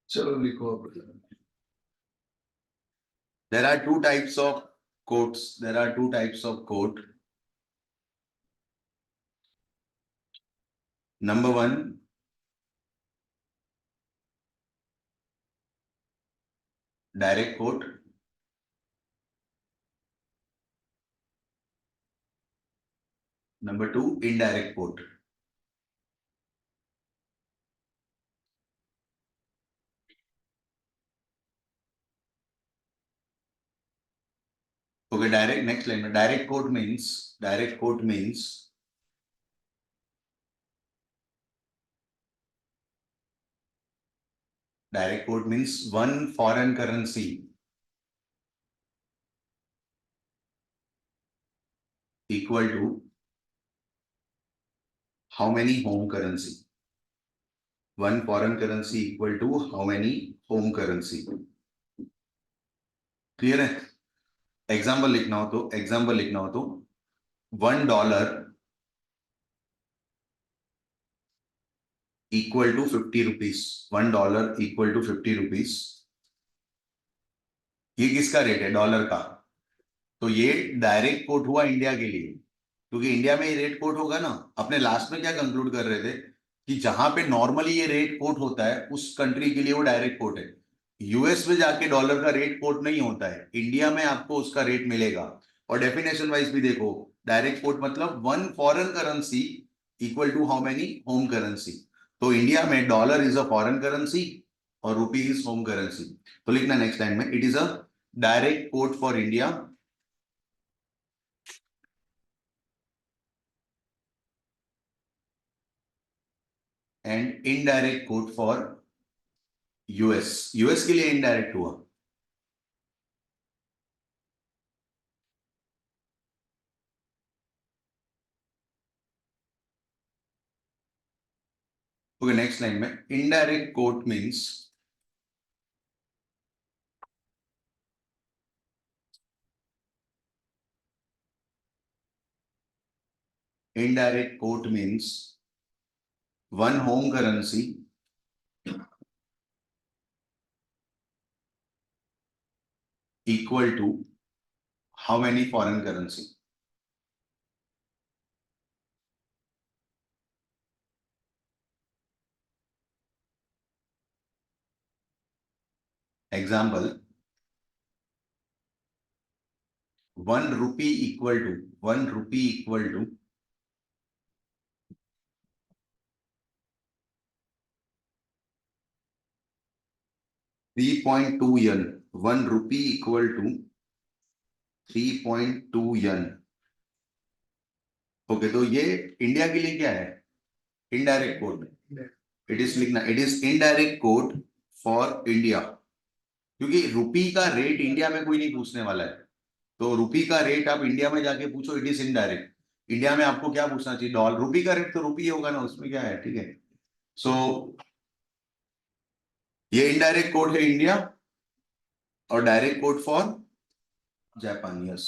चलो लिखो। There are two types of quotes. There are two types of quote. Number one, direct quote. Number two, indirect quote. Okay, direct, next line. Direct quote means one foreign currency equal to how many home currency? One foreign currency equal to how many home currency? Clear है? Example लिखना हो तो $1 equal to 50 rupees. $1 equal to 50 rupees. ये किसका rate है? Dollar का। तो ये डायरेक्ट कोट हुआ इंडिया के लिए, क्योंकि इंडिया में ये रेट कोट होगा ना। अपने लास्ट में क्या कंक्लूड कर रहे थे कि जहां पे नॉर्मली ये रेट कोट होता है उस कंट्री के लिए वो डायरेक्ट कोट है। यूएस में जाके डॉलर का रेट कोट नहीं होता है, इंडिया में आपको उसका रेट मिलेगा। और डेफिनेशन वाइज भी देखो, डायरेक्ट कोट मतलब one foreign currency equal to how many home currency. तो इंडिया में dollar is a foreign currency और रुपी इज होम करेंसी। तो लिखना नेक्स्ट टाइम में, it is a direct quote for India and indirect quote for US. US के लिए indirect हुआ। Okay, next line में indirect quote means one home currency equal to how many foreign currency? Example, 1 rupee equal to 3.2 yen. 1 rupee equal to 3.2 yen. Okay, तो ये India के लिए क्या है? Indirect code. इट इज लिखना, it is indirect code for India, क्योंकि रुपी का rate India में कोई नहीं पूछने वाला है। तो रुपी का रेट आप इंडिया में जाके पूछो, इट इज इनडायरेक्ट। इंडिया में आपको क्या पूछना चाहिए? डॉलर। रुपी का रेट तो रुपी होगा ना, उसमें क्या है? ठीक है। सो ये इनडायरेक्ट कोड है इंडिया और direct code for Japan. Yes.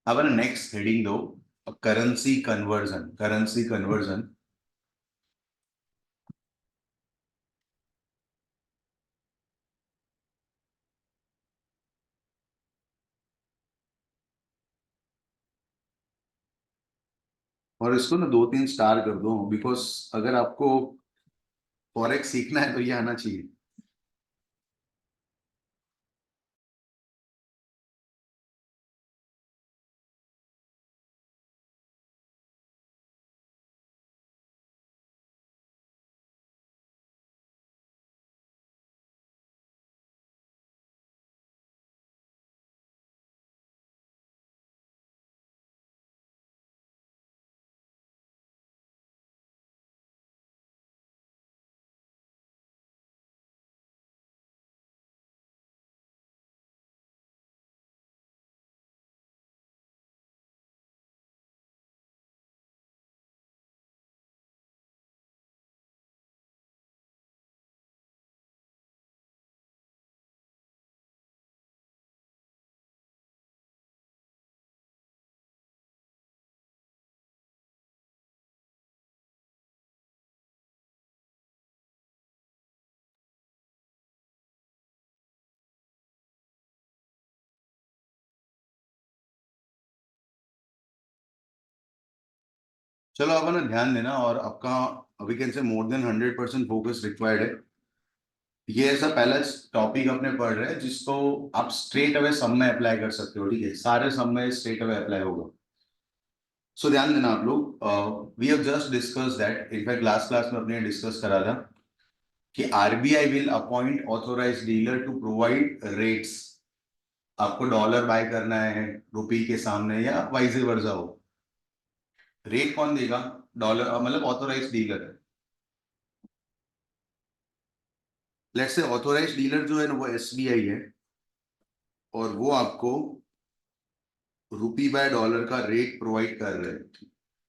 अब ना नेक्स्ट हेडिंग दो, करेंसी कन्वर्जन। और इसको ना 2-3 स्टार कर दो, बिकॉज अगर आपको फॉरेक्स सीखना है तो ये आना चाहिए। चलो आप ना ध्यान देना, और आपका अभी can say more than 100% focus required है। ये ऐसा पहला टॉपिक अपने पढ़ रहे हैं जिसको आप स्ट्रेट अवे सम में अप्लाई कर सकते हो, ठीक है, सारे सम में स्ट्रेट अवे अप्लाई होगा। सो ध्यान देना आप लोग, we have just discuss that, in fact last class में अपने डिस्कस करा था कि RBI will appoint authorise dealer to provide rates. आपको डॉलर बाय करना है रुपी के सामने या वाइस वर्सा हो, रेट कौन देगा? डॉलर, मतलब ऑथोराइज डीलर है। लेट्स से ऑथोराइज डीलर जो है ना वो एसबीआई है, और वो आपको रुपी बाय डॉलर का रेट प्रोवाइड कर रहे हैं,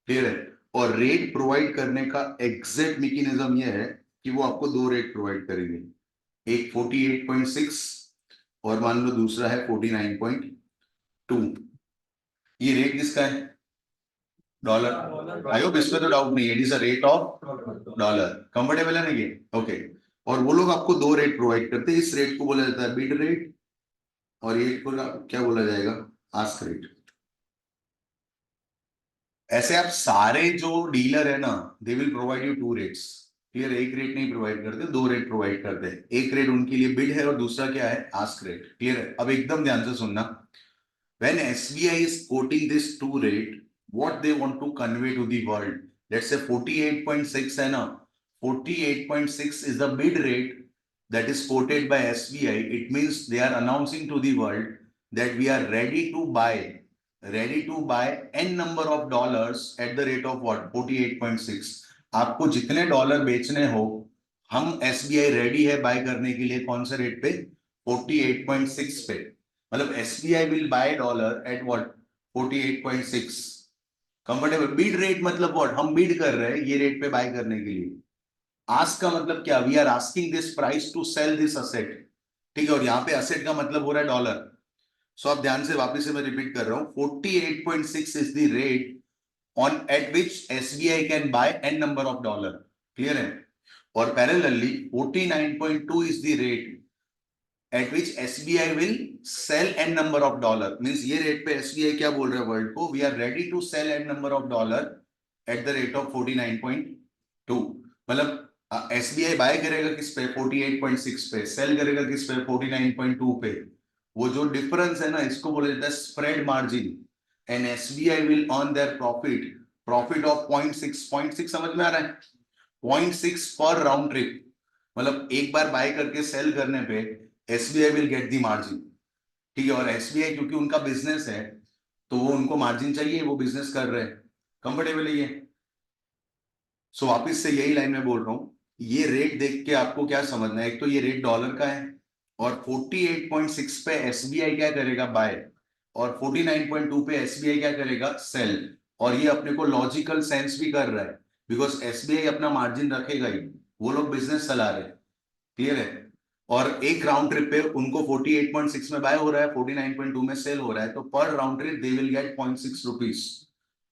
क्लियर है? और रेट प्रोवाइड करने का एग्जैक्ट मैकेनिज्म ये है कि वो आपको दो रेट प्रोवाइड करेंगे, एक 48.6 और मान लो दूसरा है 49.2। ये रेट किसका है? डॉलर। आई होप इसमें तो डाउट नहीं है, it is a rate of dollar. Comfortable है ना ये? ओके। और वो लोग आपको दो रेट प्रोवाइड करते हैं, इस रेट को बोला जाता है बिड रेट, और ये को क्या बोला जाएगा? Ask rate. ऐसे आप सारे जो डीलर है ना, they will provide you two rates, clear? एक रेट नहीं प्रोवाइड करते, दो रेट प्रोवाइड करते हैं। एक रेट उनके लिए बिड है और दूसरा क्या है? आस्क रेट, क्लियर है? अब एकदम ध्यान से सुनना, when SBI is quoting this two rate, what they want to convey to the world, let's say 48.6 है ना, 48.6 is the bid rate that is quoted by SBI. It means they are announcing to the world that we are ready to buy n number of dollars at the rate of what? 48.6। आपको जितने dollar बेचने हो, हम SBI ready है bye करने के लिए, कौन से रेट पे? 48.6 पे। मतलब SBI will buy dollar at what? 48.6। Comfortable? Beed rate मतलब व्हाट? हम बीड कर रहे हैं ये रेट पे बाय करने के लिए। आस्क का मतलब क्या? We are asking this price to sell this asset, ठीक है? और यहाँ पे असेट का मतलब हो रहा है डॉलर। सो आप ध्यान से, वापिस से मैं रिपीट कर रहा हूं, 48.6 is the rate on at which SBI can buy n number of dollar, clear है? और parallelly 49.2 is the rate at which SBI will sell n number of dollar, means ये रेट पे SBI क्या बोल रहा है वर्ल्ड को? we are ready to sell n number of dollar at the rate of 49.2। मतलब SBI बाय करेगा किस पे? 48.6 पे। सेल करेगा किस पे? 49.2 पे। वो जो डिफरेंस है ना, इसको बोला जाता है spread margin, and SBI will earn their profit of 0.6। 0.6 समझ में आ रहा है? 0.6 पर राउंड ट्रिप, मतलब एक बार बाय करके सेल करने पे SBI will get the margin, ठीक है? और एसबीआई क्योंकि उनका बिजनेस है, तो वो उनको मार्जिन चाहिए, वो बिजनेस कर रहे हैं। कंफर्टेबल है ये? सो वापिस से यही लाइन में बोल रहा हूं, ये रेट देख के आपको क्या समझना है? एक तो ये रेट डॉलर का है, और 48.6 पे एसबीआई क्या करेगा? बाय। और 49.2 पे एसबीआई क्या करेगा? सेल। और ये अपने को लॉजिकल सेंस भी कर रहा है, बिकॉज एसबीआई अपना मार्जिन रखेगा ही, वो लोग बिजनेस चला रहे हैं, क्लियर है? और एक राउंड ट्रिप पे उनको 48.6 में बाय हो रहा है, 49.2 में सेल हो रहा है, तो पर round trip they will get 0.6 rupees,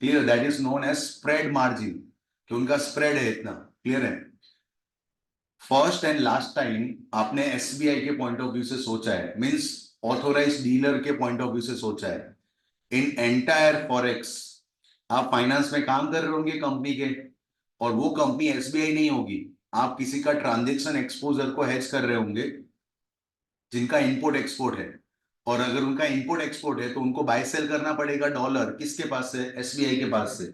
clear? That is known as spread margin, कि उनका स्प्रेड है इतना, क्लियर है? फर्स्ट एंड लास्ट टाइम आपने एसबीआई के पॉइंट ऑफ व्यू से सोचा है, मींस ऑथोराइज डीलर के पॉइंट ऑफ व्यू से सोचा है। इन एंटायर फॉरेक्स, आप फाइनेंस में काम कर रहे होंगे कंपनी के, और वो कंपनी एसबीआई नहीं होगी, आप किसी का ट्रांजेक्शन एक्सपोजर को हेज कर रहे होंगे, जिनका इंपोर्ट एक्सपोर्ट है। और अगर उनका इंपोर्ट एक्सपोर्ट है तो उनको बाय सेल करना पड़ेगा डॉलर, किसके पास से? एसबीआई के पास से।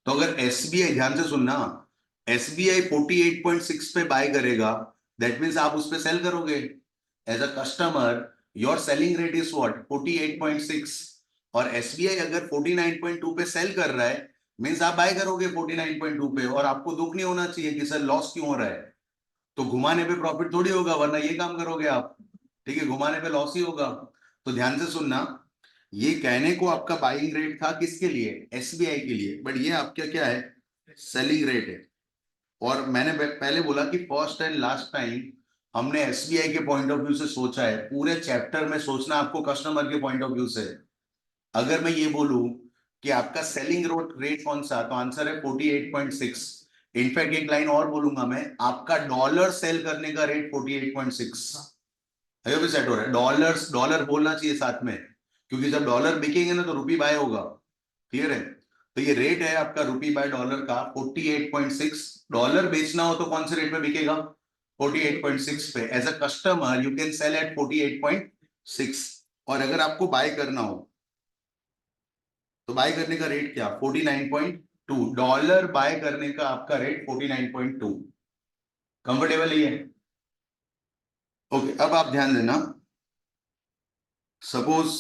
तो अगर एसबीआई, ध्यान से सुनना, एसबीआई 48.6 पे बाय करेगा, दैट मीन्स आप उस पे सेल करोगे as a customer. Your selling rate is what? 48.6। और एसबीआई अगर 49.2 पे सेल कर रहा है, मीन्स आप बाय करोगे 49.2 पे, और आपको दुख नहीं होना चाहिए कि सर लॉस क्यों हो रहा है। तो घुमाने पे प्रॉफिट थोड़ी होगा, वरना ये काम करोगे आप, ठीक है? घुमाने पे लॉस ही होगा। तो ध्यान से सुनना, ये कहने को आपका बाइंग रेट था किसके लिए? एसबीआई के लिए, बट ये आपका क्या है? सेलिंग रेट है। और मैंने पहले बोला कि फर्स्ट एंड लास्ट टाइम हमने एसबीआई के पॉइंट ऑफ व्यू से सोचा है, पूरे चैप्टर में सोचना आपको कस्टमर के पॉइंट ऑफ व्यू से। अगर मैं ये बोलूं कि आपका सेलिंग रेट कौन सा, तो आंसर है 48.6। इनफैक्ट एक लाइन और बोलूंगा मैं, आपका डॉलर सेल करने का रेट 48.6 है। भी सेट हो रहा है, डॉलर्स, डॉलर बोलना चाहिए साथ में, क्योंकि जब डॉलर बिकेंगे ना तो रुपी बाय होगा, क्लियर है? तो ये रेट है आपका रुपी बाय डॉलर का 48.6। डॉलर बेचना हो तो कौन से रेट पे बिकेगा? 48.6 पे। As a customer you can sell at 48.6। और अगर आपको बाय करना हो तो बाय करने का रेट क्या? 49.2। डॉलर बाय करने का आपका रेट 49.2। कंफर्टेबल ही है? ओके, अब आप ध्यान देना, सपोज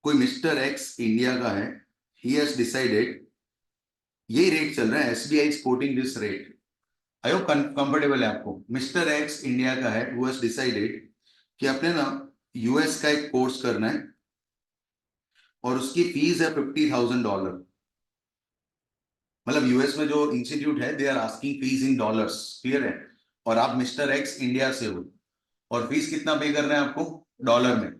कोई मिस्टर एक्स इंडिया का है, ही हैज डिसाइडेड, यही रेट चल रहा है, SBI is coating this rate, I hope comfortable है आपको। मिस्टर एक्स इंडिया का है, हु हैज डिसाइडेड कि अपने ना यूएस का एक कोर्स करना है और उसकी फीस है $50,000। मतलब यूएस में जो इंस्टीट्यूट है they are asking fees in dollars, clear है? और आप मिस्टर एक्स इंडिया से हो और फीस कितना पे करना है आपको? डॉलर में।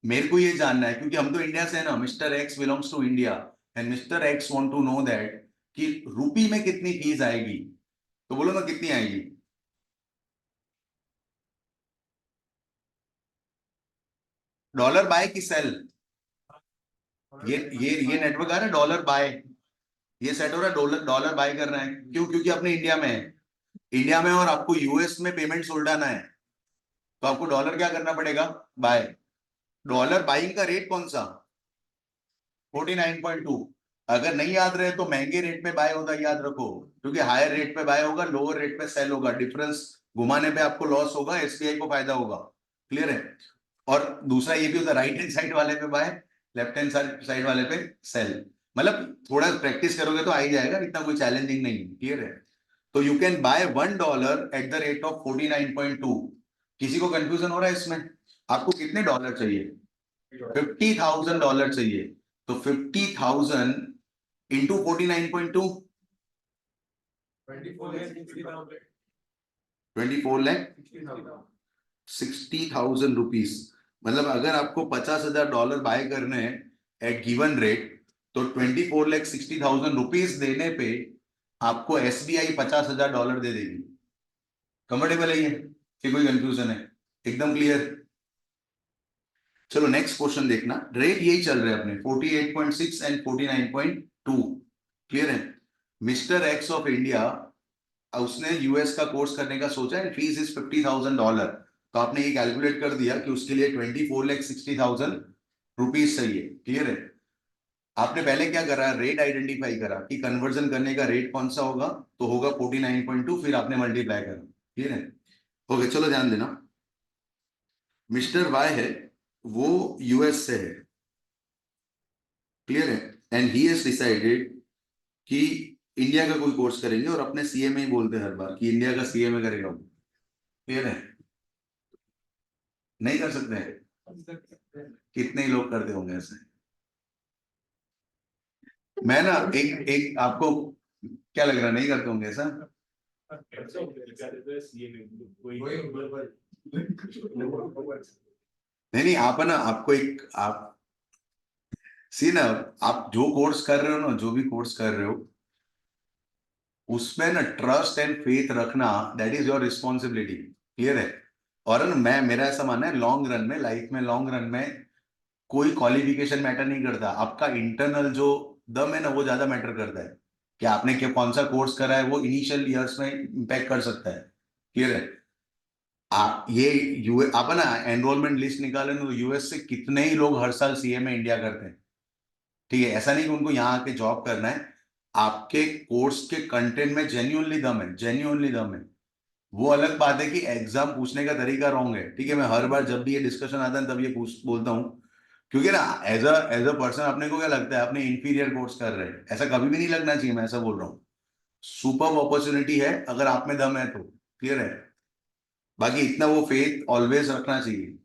मेरे को ये जानना है क्योंकि हम तो इंडिया से है ना, Mr X belongs to India and Mr X want to know that कि रुपी में कितनी फीस आएगी। तो बोलो ना कितनी आएगी? डॉलर बाय की सेल? ये नेटवर्क आ रहा है डॉलर बाय, ये सेट हो रहा है डॉलर डॉलर बाय कर रहा है। क्यों? क्योंकि अपने इंडिया में है, इंडिया में, और आपको यूएस में पेमेंट उल्टाना है तो आपको डॉलर क्या करना पड़ेगा? बाय। डॉलर बाइंग का रेट कौन सा? 49.2। अगर नहीं याद रहे तो महंगे रेट पे बाय होगा, याद रखो, क्योंकि हायर रेट पे बाय होगा, लोअर रेट पे सेल होगा, डिफरेंस घुमाने पे आपको लॉस होगा, एसबीआई को फायदा होगा, क्लियर है? और दूसरा ये भी होता है, राइट हैंड साइड वाले पे बाय, लेफ्ट हैंड साइड वाले पे सेल। मतलब थोड़ा प्रैक्टिस करोगे तो आ ही जाएगा, इतना कोई चैलेंजिंग नहीं है, क्लियर है? तो you can buy $1 at the rate of 49.2। किसी को कंफ्यूजन हो रहा है इसमें? आपको कितने डॉलर चाहिए? $50,000 चाहिए। तो 50,000 इंटू 49.2, 24,60,000 रुपीज। मतलब अगर आपको $50,000 बाय करने हैं एट गिवन रेट, तो 24,60,000 रुपीज देने पे आपको एसबीआई $50,000 दे देगी। कंफर्टेबल है ये कि कोई कंफ्यूजन है? एकदम क्लियर? चलो नेक्स्ट क्वेश्चन देखना, रेट यही चल रहे हैं अपने 48.6 एंड 49.2, क्लियर है? मिस्टर एक्स ऑफ इंडिया, उसने यूएस का कोर्स करने का सोचा है, फीस इज $50,000। तो आपने ये कैलकुलेट कर दिया कि उसके लिए 24,60,000 रुपीज चाहिए, क्लियर है? आपने पहले क्या करा? रेट आइडेंटिफाई करा कि कन्वर्जन करने का रेट कौन सा होगा, तो होगा 49.2, फिर आपने मल्टीप्लाई करा, क्लियर है? ओके, चलो ध्यान देना, मिस्टर वाई है, वो यूएस से है, क्लियर है? एंड ही हैज डिसाइडेड कि इंडिया का कोई कोर्स करेंगे, और अपने सीएमए ही बोलते हैं हर बार कि इंडिया का सीएमए करेगा, क्लियर है? नहीं कर सकते हैं? कितने ही लोग करते होंगे ऐसे? मैं ना एक एक आपको क्या लग रहा है, नहीं करते होंगे ऐसा? नहीं नहीं, आप है ना, आपको एक आप सी ना, आप जो कोर्स कर रहे हो ना, जो भी कोर्स कर रहे हो, उसमें ना ट्रस्ट एंड फेथ रखना, that is your responsibility, clear है? और ना मैं, मेरा ऐसा मानना है, लॉन्ग रन में, लाइफ में लॉन्ग रन में कोई क्वालिफिकेशन मैटर नहीं करता, आपका इंटरनल जो दम है ना वो ज्यादा मैटर करता है। कि आपने क्या कौन सा कोर्स करा है वो इनिशियल ईयर्स में इम्पैक्ट कर सकता है, क्लियर है? आप ये यूए आप है ना एनरोलमेंट लिस्ट निकाले ना, तो यूएस से कितने ही लोग हर साल सीए में इंडिया करते हैं, ठीक है? ऐसा नहीं कि उनको यहाँ आके जॉब करना है, आपके कोर्स के कंटेंट में जेन्युइनली दम है, जेन्युइनली दम है। वो अलग बात है कि एग्जाम पूछने का तरीका रॉन्ग है, ठीक है? मैं हर बार जब भी ये डिस्कशन आता है तब ये पूछ बोलता हूँ, क्योंकि ना एज अ पर्सन अपने को क्या लगता है, अपने इंफीरियर कोर्स कर रहे हैं, ऐसा कभी भी नहीं लगना चाहिए, मैं ऐसा बोल रहा हूँ। सुपर अपॉर्चुनिटी है अगर आप में दम है तो, क्लियर है? बाकी इतना वो फेथ ऑलवेज रखना चाहिए।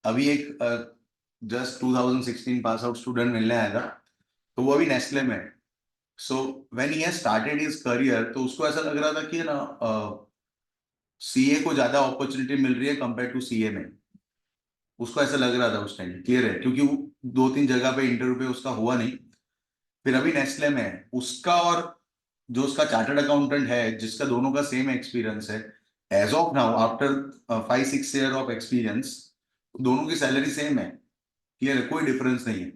अभी एक जस्ट 2016 पास आउट स्टूडेंट मिलने आया था, तो वो अभी नेस्ले में है। So when he started his career, तो उसको ऐसा लग रहा था कि ना सीए को ज्यादा अपॉर्चुनिटी मिल रही है कंपेयर टू सीए में, उसको ऐसा लग रहा था उस टाइम, क्लियर है? क्योंकि वो दो तीन जगह पे इंटरव्यू पे उसका हुआ नहीं, फिर अभी नेस्ले में है उसका, और जो उसका चार्टर्ड अकाउंटेंट है जिसका दोनों का सेम एक्सपीरियंस है, as of now after 5-6 year of experience, दोनों की सैलरी सेम है, क्लियर है? कोई डिफरेंस नहीं है।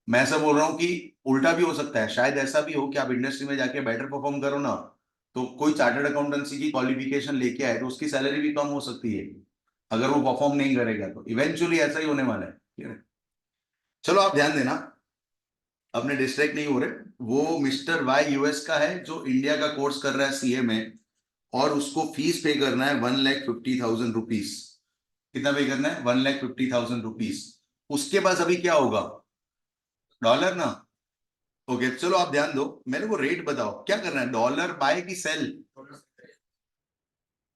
मैं ऐसा बोल रहा हूँ कि उल्टा भी हो सकता है, शायद ऐसा भी हो कि आप इंडस्ट्री में जाके बेटर परफॉर्म करो ना, तो कोई चार्टर्ड अकाउंटेंसी की क्वालिफिकेशन लेके आए तो उसकी सैलरी भी कम हो सकती है अगर वो परफॉर्म नहीं करेगा, तो इवेंचुअली ऐसा ही होने वाला है। Clear है? चलो आप ध्यान देना, अपने डिस्ट्रैक्ट नहीं हो रहे। वो मिस्टर वाई यूएस का है जो इंडिया का कोर्स कर रहा है सीए में, और उसको फीस पे करना है 1,50,000 रुपीज। कितना पे करना है? 1,50,000 रुपीज। उसके पास अभी क्या होगा? डॉलर ना। ओके चलो आप ध्यान दो, मेरे को रेट बताओ क्या करना है, डॉलर बाय की सेल?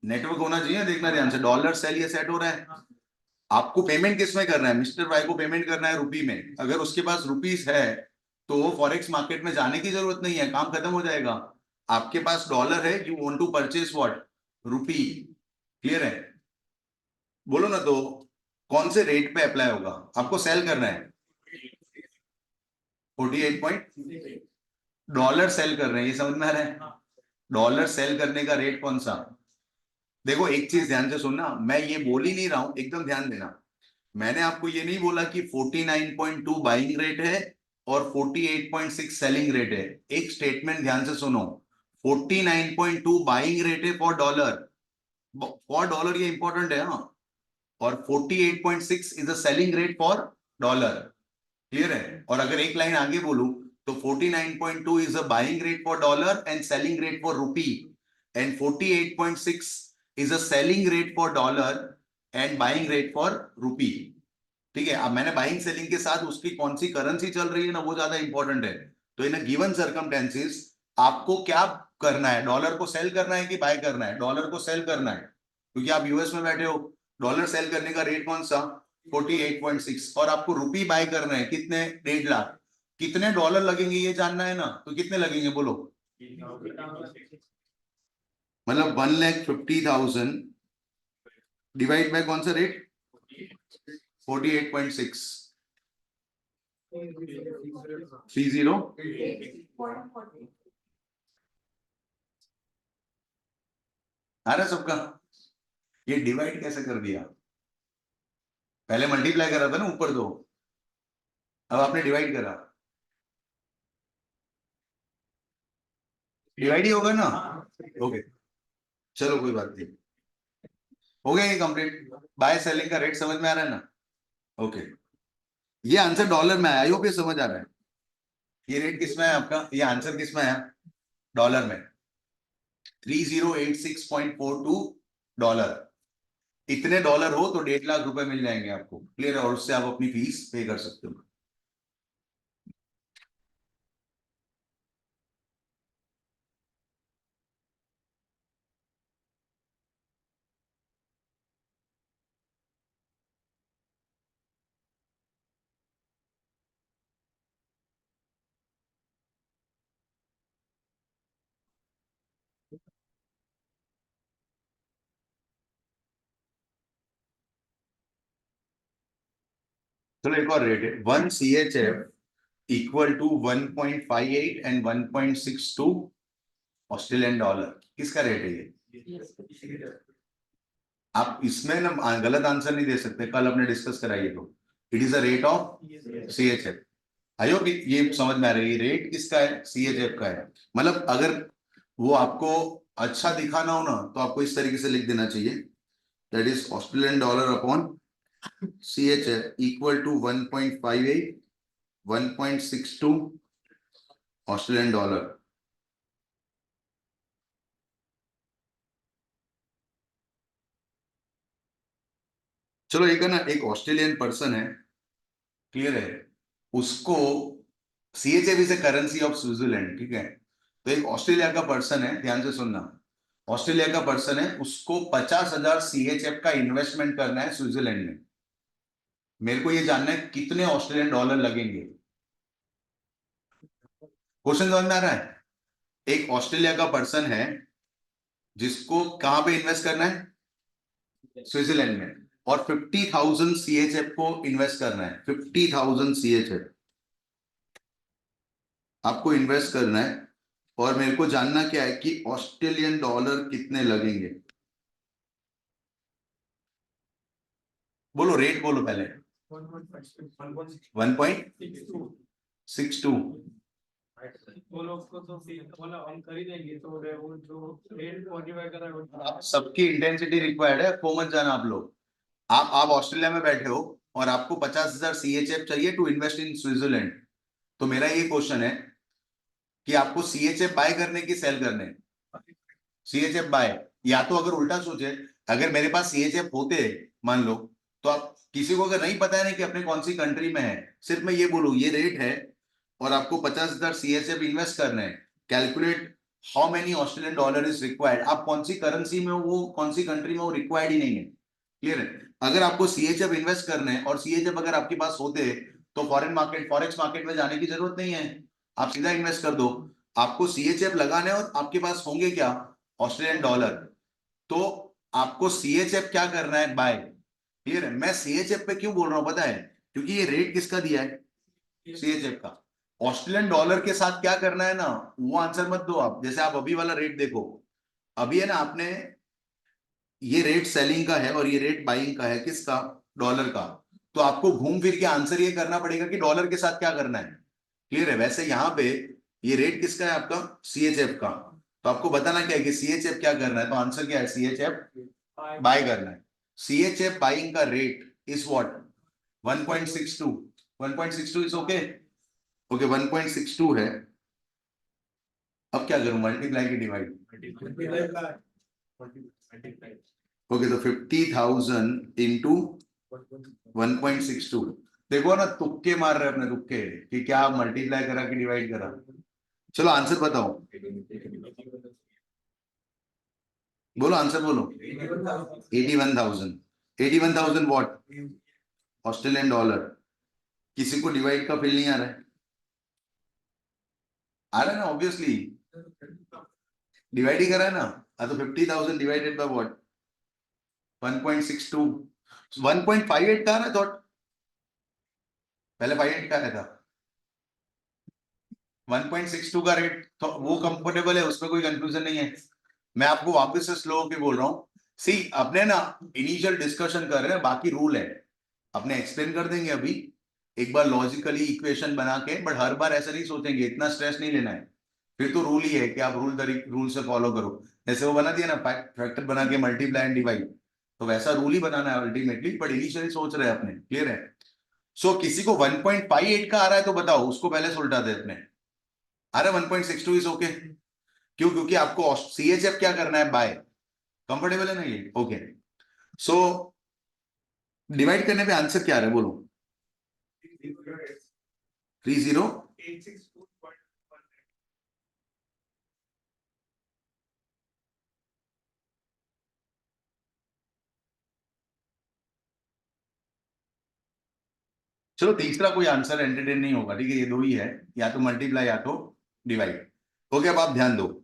नेटवर्क होना चाहिए, देखना ध्यान से, डॉलर सेल ये सेट हो रहा है। आपको पेमेंट किस में करना है? मिस्टर वाई को पेमेंट करना है रुपी में। अगर उसके पास रुपीस है तो वो फॉरेक्स मार्केट में जाने की जरूरत नहीं है, काम खत्म हो जाएगा। आपके पास डॉलर है, you want to purchase what? Rupee. Clear है? बोलो ना तो, कौन से रेट पे अप्लाई होगा? आपको सेल करना है 48 पॉइंट, डॉलर सेल कर रहे हैं, ये समझ में आ रहा है? डॉलर सेल करने का रेट कौन सा? देखो एक चीज ध्यान से सुनना, मैं ये बोल ही नहीं रहा हूं, एकदम ध्यान देना। मैंने आपको ये नहीं बोला कि 49.2 बाइंग रेट है और 48.6 सेलिंग रेट है। एक स्टेटमेंट ध्यान से सुनो, 49.2 बाइंग रेट है फॉर डॉलर, ये इंपॉर्टेंट है हाँ। और 48.6 is the selling rate for dollar. Clear है? और अगर एक लाइन आगे बोलूं तो 49.2 is a buying rate for dollar and selling rate for rupee, and 48.6 is a selling rate for dollar and buying rate for rupee. ठीक है, अब मैंने बाइंग सेलिंग के साथ उसकी कौन सी करेंसी चल रही है ना, वो ज्यादा इंपॉर्टेंट है। तो इन गिवन सर्कमटेंसेस आपको क्या करना है? डॉलर को सेल करना है कि बाय करना है? डॉलर को सेल करना है, क्योंकि आप यूएस में बैठे हो। डॉलर सेल करने का रेट कौन सा? 48.6। और आपको रुपी बाय करना है कितने? 1.5 लाख। कितने डॉलर लगेंगे ये जानना है ना, तो कितने लगेंगे बोलो? मतलब 1,50,000 डिवाइड बाय कौन सा रेट? 48.6। 30 आ रहा है सबका? ये डिवाइड कैसे कर दिया? पहले मल्टीप्लाई करा था ना ऊपर दो, अब आपने डिवाइड करा। डिवाइड ही होगा ना? ओके चलो कोई बात नहीं, हो गया ये कंप्लीट। बाय सेलिंग का रेट समझ में आ रहा है ना? ओके, ये आंसर डॉलर में आया, आई होप ये समझ आ रहा है। ये रेट किस में है आपका, ये आंसर किस में है? डॉलर में। 3086.42 डॉलर। इतने डॉलर हो तो 1.5 लाख रुपए मिल जाएंगे आपको। क्लियर है? और उससे आप अपनी फीस पे कर सकते हो। चलो एक और रेट है, 1 CHF equal to 1.58 and 1.62 Australian dollar. किसका रेट है ये? आप इसमें ना गलत आंसर नहीं दे सकते, कल अपने डिस्कस कराइए तो। It is a rate of CHF। आयो कि ये समझ में आ रही है, रेट किसका है? CHF का है। मतलब अगर वो आपको अच्छा दिखाना हो ना तो आपको इस तरीके से लिख देना चाहिए, that is Australian dollar upon CHF equal to 1.58 1.62 Australian dollar. चलो एक है ना, एक ऑस्ट्रेलियन पर्सन है, क्लियर है, उसको CHF is a currency of Switzerland, ठीक है। तो एक ऑस्ट्रेलिया का पर्सन है, ध्यान से सुनना, ऑस्ट्रेलिया का पर्सन है, उसको 50,000 CHF का इन्वेस्टमेंट करना है स्विट्जरलैंड में। मेरे को ये जानना है कितने ऑस्ट्रेलियन डॉलर लगेंगे। क्वेश्चन समझ में आ रहा है? एक ऑस्ट्रेलिया का पर्सन है जिसको कहां पे इन्वेस्ट करना है? स्विट्जरलैंड में। और 50,000 CHF को इन्वेस्ट करना है, 50,000 CHF आपको इन्वेस्ट करना है। और मेरे को जानना क्या है कि ऑस्ट्रेलियन डॉलर कितने लगेंगे। बोलो रेट बोलो पहले। 1.62 1.62। वो लोग को तो बोला हम खरीदेंगे तो वो जो रेट मॉडिफाई कर रहा है आप सबकी इंटेंसिटी रिक्वायर्ड है, खो मत जाना आप लोग। आप ऑस्ट्रेलिया में बैठे हो और आपको 50,000 CHF चाहिए टू इन्वेस्ट इन स्विट्जरलैंड। तो मेरा ये क्वेश्चन है कि आपको CHF बाय करने की सेल करने। CHF बाय, या तो अगर उल्टा सोचे, अगर मेरे पास CHF होते मान लो, तो आप किसी को अगर नहीं पता है ना कि अपने कौन सी कंट्री में है, सिर्फ मैं ये बोलूं ये रेट है और आपको 50,000 CHF इन्वेस्ट करना है, calculate how many Australian dollar is required. आप कौन सी करेंसी में हो, वो कौन सी कंट्री में हो, रिक्वायर्ड ही नहीं है। क्लियर है? अगर आपको CHF इन्वेस्ट करना है और CHF अगर आपके पास होते तो फॉरेन मार्केट, फॉरेक्स मार्केट में जाने की जरूरत नहीं है, आप सीधा इन्वेस्ट कर दो। आपको CHF लगाना है और आपके पास होंगे क्या, ऑस्ट्रेलियन डॉलर। तो आपको CHF क्या करना है, बाय। क्लियर है? मैं CHF पे क्यों बोल रहा हूं पता है, क्योंकि ये रेट किसका दिया है, CHF का। ऑस्ट्रेलियन डॉलर के साथ क्या करना है ना, वो आंसर मत दो आप। जैसे आप अभी वाला रेट देखो, अभी है ना, आपने ये रेट सेलिंग का है और ये रेट बाइंग का है, किसका, डॉलर का। तो आपको घूम फिर के आंसर ये करना पड़ेगा कि डॉलर के साथ क्या करना है। क्लियर है? वैसे यहां पे ये रेट किसका है, आपका CHF का। तो आपको बताना क्या है कि CHF क्या करना है, तो आंसर क्या है, CHF बाय करना है। CHF बाइंग का rate is what, 1.62। 1.62 is okay. Okay 1.62 है। अब क्या करूं, मल्टीप्लाई की डिवाइड। ओके तो 50,000 इंटू 1.62। देखो ना, तुक्के मार रहे अपने, तुक्के कि क्या मल्टीप्लाई करा कि डिवाइड करा। चलो आंसर बताओ, बोलो आंसर बोलो। 81,000। 81,000 वॉट, ऑस्ट्रेलियन डॉलर। किसी को डिवाइड का फील नहीं आ रहा है? आ रहा है ना, ऑब्वियसली डिवाइड ही करा है ना। तो 50,000 डिवाइडेड बाय व्हाट, 1.62। 1.58 का ना थॉट, पहले 58 का आया था। 1.62 का रेट तो वो कंफर्टेबल है, उसमें कोई कंफ्यूजन नहीं है। मैं आपको वापस से स्लो के बोल रहा हूँ। सी अपने ना इनिशियल डिस्कशन कर रहे हैं, बाकी रूल है अपने एक्सप्लेन कर देंगे अभी एक बार लॉजिकली इक्वेशन बना के, बट हर बार ऐसा नहीं सोचेंगे, इतना स्ट्रेस नहीं लेना है। फिर तो रूल ही है कि आप रूल से फॉलो करो। जैसे वो बना दिया ना, फैक्टर बना के मल्टीप्लाई एंड डिवाइड, तो वैसा रूल ही बनाना है अल्टीमेटली, बट इनिशियली सोच रहे हैं अपने। क्लियर है? सो किसी को 1.58 का आ रहा है तो बताओ, उसको पहले से उल्टा दे अपने। आ रहा है 1.62 इज ओके। क्यों? क्योंकि आपको CHF क्या करना है, बाय। कंफर्टेबल है ना ये? ओके सो डिवाइड करने पे आंसर क्या आ रहा है, बोलो। 30। चलो तीसरा कोई आंसर एंटरटेन नहीं होगा, ठीक है, ये दो ही है, या तो मल्टीप्लाई या तो डिवाइड। ओके अब आप ध्यान दो,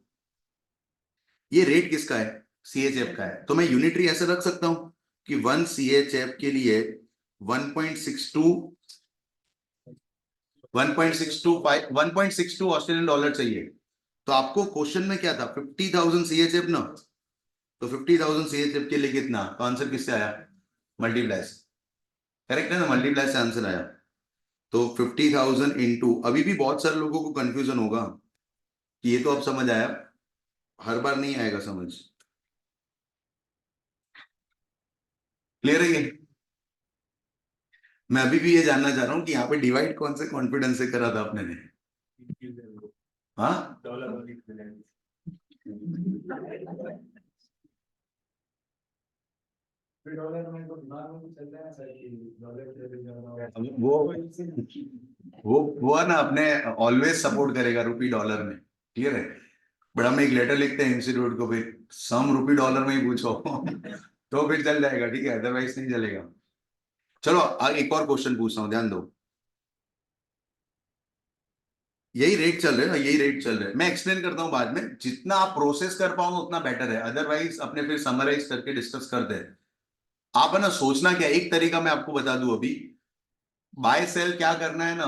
ये रेट किसका है, CHF का है। तो मैं यूनिटरी ऐसे रख सकता हूं कि 1 CHF के लिए 1.62 1.62 ऑस्ट्रेलियन डॉलर चाहिए। तो आपको क्वेश्चन में क्या था, 50,000 CHF ना। तो 50,000 CHF के लिए कितना, तो आंसर किससे आया, मल्टीप्लाई से। करेक्ट है ना, मल्टीप्लाई से आंसर आया। तो 50,000 इंटू, अभी भी बहुत सारे लोगों को कंफ्यूजन होगा कि ये तो अब समझ आया, हर बार नहीं आएगा समझ। क्लियर है ये? मैं अभी भी ये जानना चाह रहा हूँ कि यहाँ पे डिवाइड कौन से कॉन्फिडेंस से करा था आपने ने। हाँ वो वो है ना, अपने ऑलवेज सपोर्ट करेगा रुपी डॉलर में। क्लियर है? बट हम एक लेटर लिखते हैं इंस्टीट्यूट को, फिर सम रुपी डॉलर में ही पूछो तो फिर चल जाएगा, ठीक है, अदरवाइज नहीं चलेगा। चलो एक और क्वेश्चन पूछता हूँ, ध्यान दो। यही रेट चल रहे हैं ना, यही रेट चल रहे हैं, मैं एक्सप्लेन करता हूँ बाद में, जितना आप प्रोसेस कर पाओगे उतना बेटर है, अदरवाइज अपने फिर समराइज करके डिस्कस करते हैं। आप है ना सोचना क्या, एक तरीका मैं आपको बता दूं अभी, बाय सेल क्या करना है ना,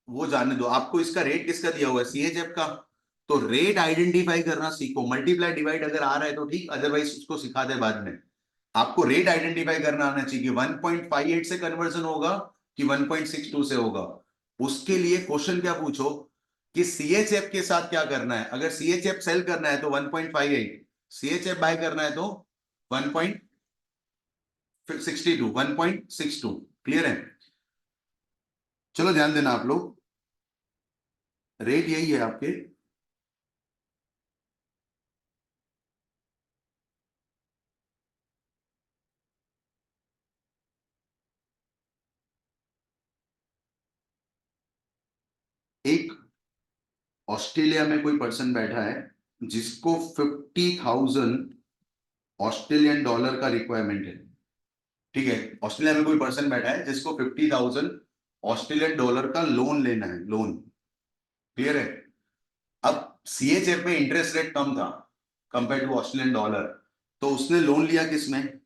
वो जानने दो। आपको इसका रेट किसका दिया हुआ है, CHF का। तो रेट आइडेंटिफाई करना सीखो, मल्टीप्लाई डिवाइड अगर आ रहा है तो ठीक, अदरवाइज उसको सिखा दे बाद में। आपको रेट आइडेंटिफाई करना आना चाहिए, 1.58 से कन्वर्जन होगा कि 1.62 से होगा। उसके लिए क्वेश्चन क्या पूछो कि सीएचएफ के साथ क्या करना है। अगर सीएचएफ सेल करना है तो 1.58, सीएचएफ बाय करना है तो 1.62, 1.62। क्लियर है? चलो ध्यान देना आप लोग, रेट यही है आपके। एक ऑस्ट्रेलिया में कोई पर्सन बैठा है जिसको 50,000 ऑस्ट्रेलियन डॉलर का रिक्वायरमेंट है। ठीक है, ऑस्ट्रेलिया में कोई पर्सन बैठा है जिसको 50,000 ऑस्ट्रेलियन डॉलर का लोन लेना है, लोन। क्लियर है? अब सीएचएफ में इंटरेस्ट रेट कम था कंपेयर टू ऑस्ट्रेलियन डॉलर, तो उसने लोन लिया किसमें?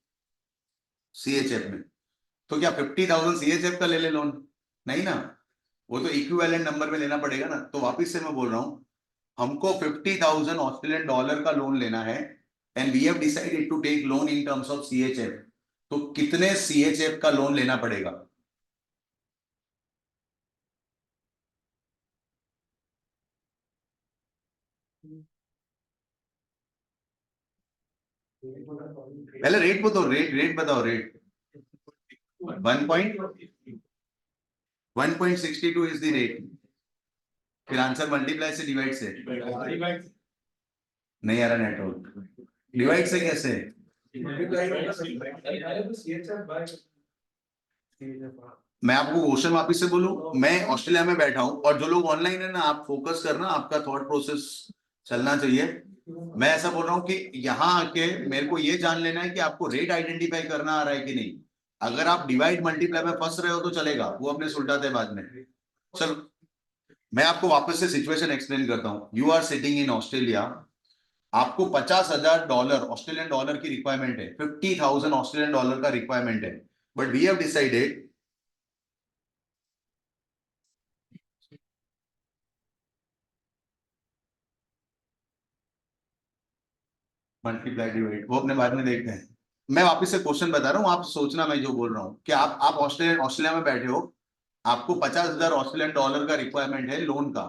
सीएचएफ में। तो क्या 50,000 सीएचएफ का ले ले लोन? नहीं ना, वो तो इक्विवेलेंट नंबर में लेना पड़ेगा ना। तो वापिस से मैं बोल रहा हूं, हमको 50,000 ऑस्ट्रेलियन डॉलर का लोन लेना है and we have decided to take loan in terms of CHF. तो कितने सीएचएफ का लोन लेना पड़ेगा? पहले रेट बताओ, रेट बताओ, रेट। 1.62 is the rate. फिर आंसर मल्टीप्लाई से डिवाइड से नहीं आ रहा नेटवर्क। डिवाइड से कैसे? मैं आपको क्वेश्चन वापिस से बोलूं, मैं ऑस्ट्रेलिया में बैठा हूं और जो लोग ऑनलाइन है ना, आप फोकस करना, आपका थॉट प्रोसेस चलना चाहिए। मैं ऐसा बोल रहा हूं कि यहां आके मेरे को ये जान लेना है कि आपको रेट आइडेंटिफाई करना आ रहा है कि नहीं। अगर आप डिवाइड मल्टीप्लाई में फंस रहे हो तो चलेगा, वो अपने सुलटाते बाद में। चलो मैं आपको वापस से सिचुएशन एक्सप्लेन करता हूं। You are sitting in Australia, आपको 50,000 डॉलर ऑस्ट्रेलियन डॉलर की रिक्वायरमेंट है, 50,000 ऑस्ट्रेलियन डॉलर का रिक्वायरमेंट है। But we have decided multiply divide, वो अपने बाद में देखते हैं। मैं वापस से क्वेश्चन बता रहा हूँ, आप सोचना मैं जो बोल रहा हूँ कि आप ऑस्ट्रेलिया में बैठे हो, आपको 50,000 ऑस्ट्रेलियन डॉलर का रिक्वायरमेंट है लोन का,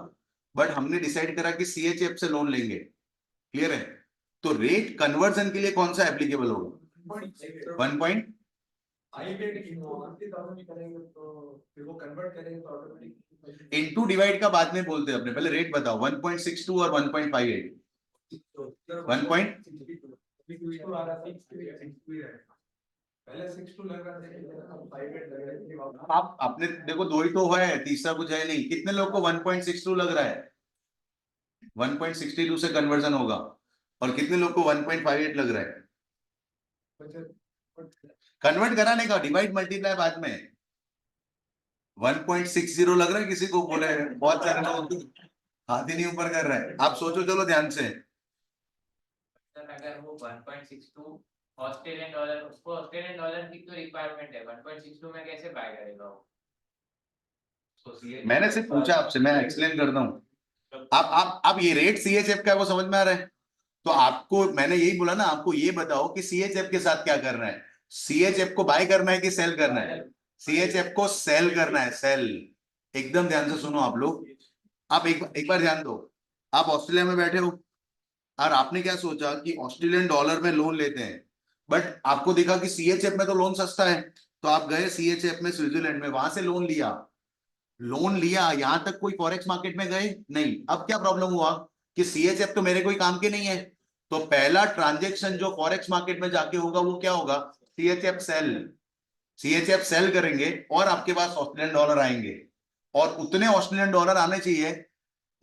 बट हमने डिसाइड करा कि सीएचएफ से लोन लेंगे। क्लियर है? तो रेट कन्वर्जन के लिए कौन सा एप्लीकेबल होगा? 1 पॉइंट इनटू डिवाइड का बाद में बोलते हैं अपने, पहले रेट बताओ। 1.62 और 1.58। 1 पॉइंट आप अपने देखो, दो ही तो है, तीसरा कुछ है नहीं। कितने लोग को 1.62 लग रहा है 1.62 से कन्वर्जन होगा, और कितने लोग को 1.58 लग रहा है? कन्वर्ट कराने का, डिवाइड मल्टीप्लाई बाद में। 1.60 लग रहा है किसी को? बोले बहुत सारे लोग हाथ ही नहीं ऊपर कर रहा है। आप सोचो, चलो ध्यान से। अगर वो 1.62 ऑस्ट्रेलियन डॉलर, उसको ऑस्ट्रेलियन डॉलर की तो रिक्वायरमेंट है, 1.62 में कैसे बाय करेगा वो? मैंने सिर्फ पूछा आपसे, मैं एक्सप्लेन करता हूँ। आप ये रेट सीएचएफ का है वो समझ में आ रहा है? तो आपको मैंने यही बोला ना, आपको ये बताओ कि सीएचएफ के साथ क्या करना है। सीएचएफ को बाय करना है कि सेल करना है? सीएचएफ को सेल करना है, सेल। एकदम ध्यान से सुनो आप लोग। आप एक बार ध्यान दो। आप ऑस्ट्रेलिया में बैठे हो और आपने क्या सोचा कि ऑस्ट्रेलियन डॉलर में लोन लेते हैं, बट आपको देखा कि सीएचएफ में तो लोन सस्ता है, तो आप गए सीएचएफ में, स्विट्जरलैंड में, वहां से लोन लिया। लोन लिया, यहां तक कोई फॉरेक्स मार्केट में गए नहीं। अब क्या प्रॉब्लम हुआ कि सीएचएफ तो मेरे कोई काम के नहीं है, तो पहला ट्रांजेक्शन जो फॉरेक्स मार्केट में जाके होगा वो क्या होगा? CHF cell. सीएचएफ सेल करेंगे और आपके पास ऑस्ट्रेलियन डॉलर आएंगे, और उतने ऑस्ट्रेलियन डॉलर आने चाहिए,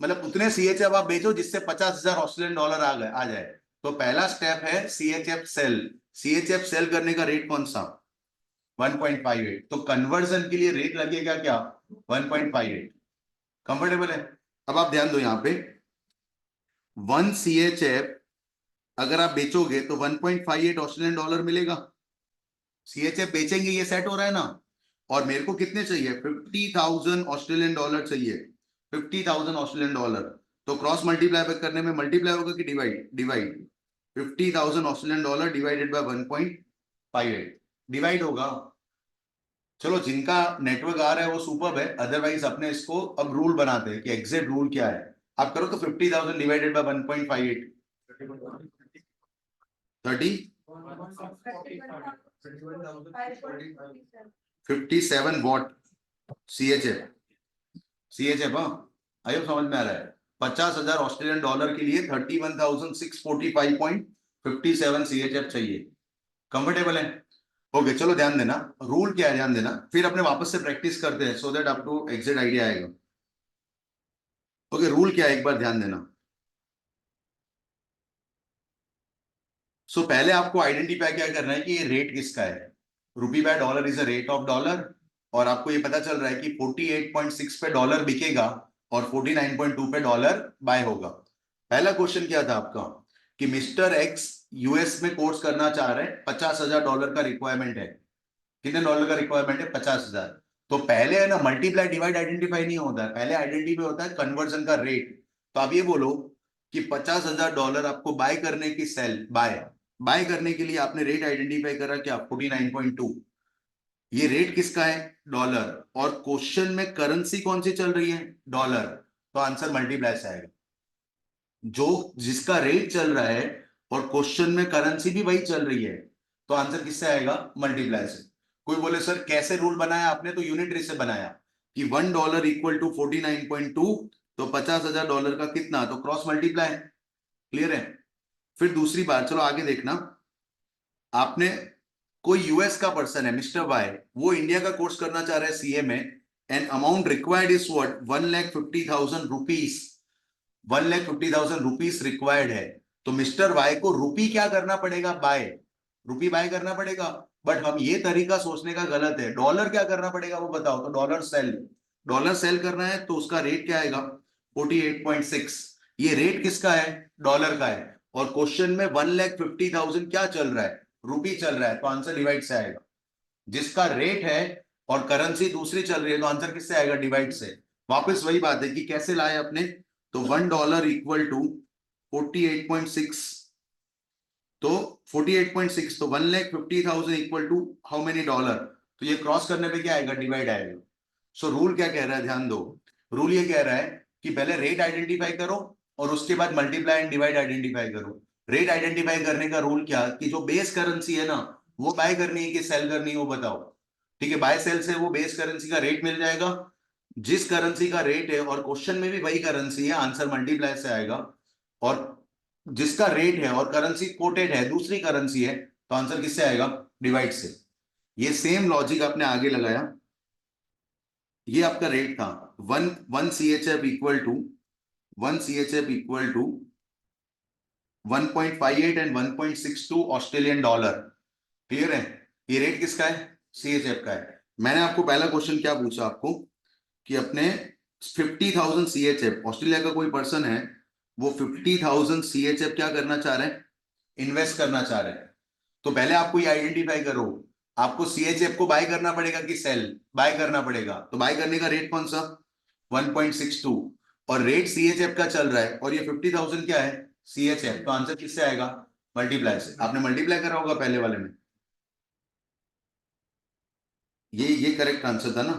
मतलब उतने सीएचएफ आप बेचो जिससे 50,000 ऑस्ट्रेलियन डॉलर आ जाए। तो पहला स्टेप है सीएचएफ सेल। सीएचएफ सेल करने का रेट कौन सा? 1.58। तो कन्वर्जन के लिए रेट लगेगा क्या? 1.58। कंफर्टेबल है? अब आप ध्यान दो यहां पे, 1 सीएचएफ अगर आप बेचोगे तो 1.58 ऑस्ट्रेलियन डॉलर मिलेगा। सीएचएफ बेचेंगे, ये सेट हो रहा है ना। और मेरे को कितने चाहिए? 50,000 ऑस्ट्रेलियन डॉलर चाहिए, 50,000 ऑस्ट्रेलियन डॉलर। तो क्रॉस मल्टीप्लाई करने में मल्टीप्लाई होगा कि divide? Divide. 50,000 Australian dollar divided by 1.58, divide होगा। चलो जिनका नेटवर्क आ रहा है वो सुपर्ब है, अदरवाइज अपने इसको अब रूल बनाते हैं कि एग्जैक्ट रूल क्या है। आप करो तो 50,000 डिवाइडेड बाय 1.58, 57 वॉट CHF। हाँ, आयो समझ में आ रहा है। 50,000 ऑस्ट्रेलियन डॉलर के लिए 31,645.57 CHF चाहिए। कंफर्टेबल है? ओके, चलो ध्यान देना रूल क्या है, ध्यान देना, फिर अपने वापस से प्रैक्टिस करते हैं सो दैट आपको एग्जैक्ट आइडिया आएगा। ओके, रूल क्या है एक बार ध्यान देना। पहले आपको आइडेंटिफाई क्या करना है कि ये रेट किसका है। Rupee by dollar is a rate of dollar, और आपको ये पता चल रहा है कि 48.6 पे डॉलर बिकेगा और 49.2 पे डॉलर बाय होगा। पहला क्वेश्चन क्या था आपका कि मिस्टर एक्स यूएस में कोर्स करना चाह रहे हैं, $50,000 का रिक्वायरमेंट है। कितने डॉलर का रिक्वायरमेंट है? 50,000। तो पहले है ना मल्टीप्लाई डिवाइड आइडेंटिफाई नहीं होता है, पहले आइडेंटिफाई होता है कन्वर्जन का रेट। तो आप ये बोलो कि $50,000 आपको बाय करने की सेल बाय करने के लिए आपने रेट आइडेंटिफाई करा क्या? 49.2। ये रेट किसका है? डॉलर। और क्वेश्चन में करेंसी कौन सी चल रही है? डॉलर। तो आंसर मल्टीप्लाई से आएगा। जो जिसका रेट चल रहा है और क्वेश्चन में करेंसी भी वही चल रही है, तो आंसर किससे आएगा? मल्टीप्लाई से। कोई बोले सर कैसे रूल बनाया आपने? तो यूनिटरी से बनाया कि $1 इक्वल टू 49.2, तो $50,000 का कितना? तो क्रॉस मल्टीप्लाई। क्लियर है? फिर दूसरी बात, चलो आगे देखना। आपने कोई यूएस का पर्सन है मिस्टर वाई, वो इंडिया का कोर्स करना चाह रहा है सीए में, and amount required is what? 1,50,000 rupees. 1,50,000 rupees required है। तो मिस्टर वाई को रुपी क्या करना पड़ेगा? बाय। रुपी बाय करना पड़ेगा। बट हम ये तरीका सोचने का गलत है। डॉलर क्या करना पड़ेगा वो बताओ? तो डॉलर सेल करना है, तो उसका रेट क्या आएगा? 48.6। ये रेट किसका है? डॉलर का है। और क्वेश्चन में 1,50,000 क्या चल रहा है? रुपी चल रहा है, तो आंसर डिवाइड से आएगा। जिसका रेट है और करेंसी दूसरी चल रही है, तो आंसर किससे आएगा? डिवाइड से। वापस वही बात है कि कैसे लाए अपने। तो $1 इक्वल टू 48.6, तो 48.6, तो 1,50,000 equal to how many dollar? तो ये क्रॉस करने पे क्या आएगा? डिवाइड आएगा। रूल क्या कह रहा है? ध्यान दो। रूल ये कह रहा है कि पहले रेट आइडेंटिफाई करो और उसके बाद मल्टीप्लाई एंड डिवाइड आइडेंटिफाई करो। रेट आइडेंटिफाई करने का रूल क्या कि जो बेस करेंसी है ना, वो बाय करनी है कि सेल करनी है वो बताओ। ठीक है, बाय सेल से वो बेस करेंसी का रेट मिल जाएगा। जिस करेंसी का रेट है और क्वेश्चन में भी वही करेंसी है, आंसर मल्टीप्लाई से आएगा। और जिसका रेट है और करेंसी कोटेड है दूसरी करेंसी है, तो आंसर किससे आएगा? डिवाइड से। ये सेम लॉजिक आपने आगे लगाया। ये आपका रेट था one CHF equal to 1.58 and 1.62 Australian dollar. Clear है? ये रेट किसका है? CHF का है। मैंने आपको पहला क्वेश्चन क्या पूछा आपको कि अपने 50,000 CHF, ऑस्ट्रेलिया का कोई पर्सन है, वो 50,000 CHF क्या करना चाह रहे हैं? इन्वेस्ट करना चाह रहे हैं। तो पहले आपको ये आइडेंटिफाई करो, आपको CHF को बाय करना पड़ेगा कि सेल? बाय करना पड़ेगा। तो बाय करने का रेट कौन सा? 1.62। और रेट CHF का चल रहा है और ये 50,000 क्या है? CHF। तो आंसर किससे आएगा? मल्टीप्लाई से। आपने मल्टीप्लाई करा होगा पहले वाले में। ये करेक्ट आंसर था ना,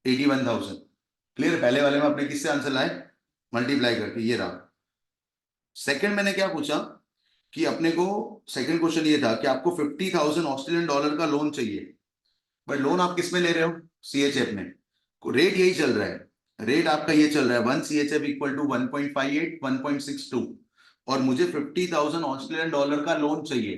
81,000। क्लियर? पहले वाले में आपने किससे आंसर लाए? मल्टीप्लाई करके। ये रहा। सेकंड मैंने क्या पूछा कि अपने को, सेकंड क्वेश्चन ये था कि आपको 50,000 ऑस्ट्रेलियन डॉलर का लोन चाहिए। बट लोन आप किस में ले रहे हो? CHF में। रेट यही चल रहा है, रेट आपका ये चल रहा है 1 CHF इक्वल टू 1.58 1.62, और मुझे 50,000 ऑस्ट्रेलियन डॉलर का लोन चाहिए।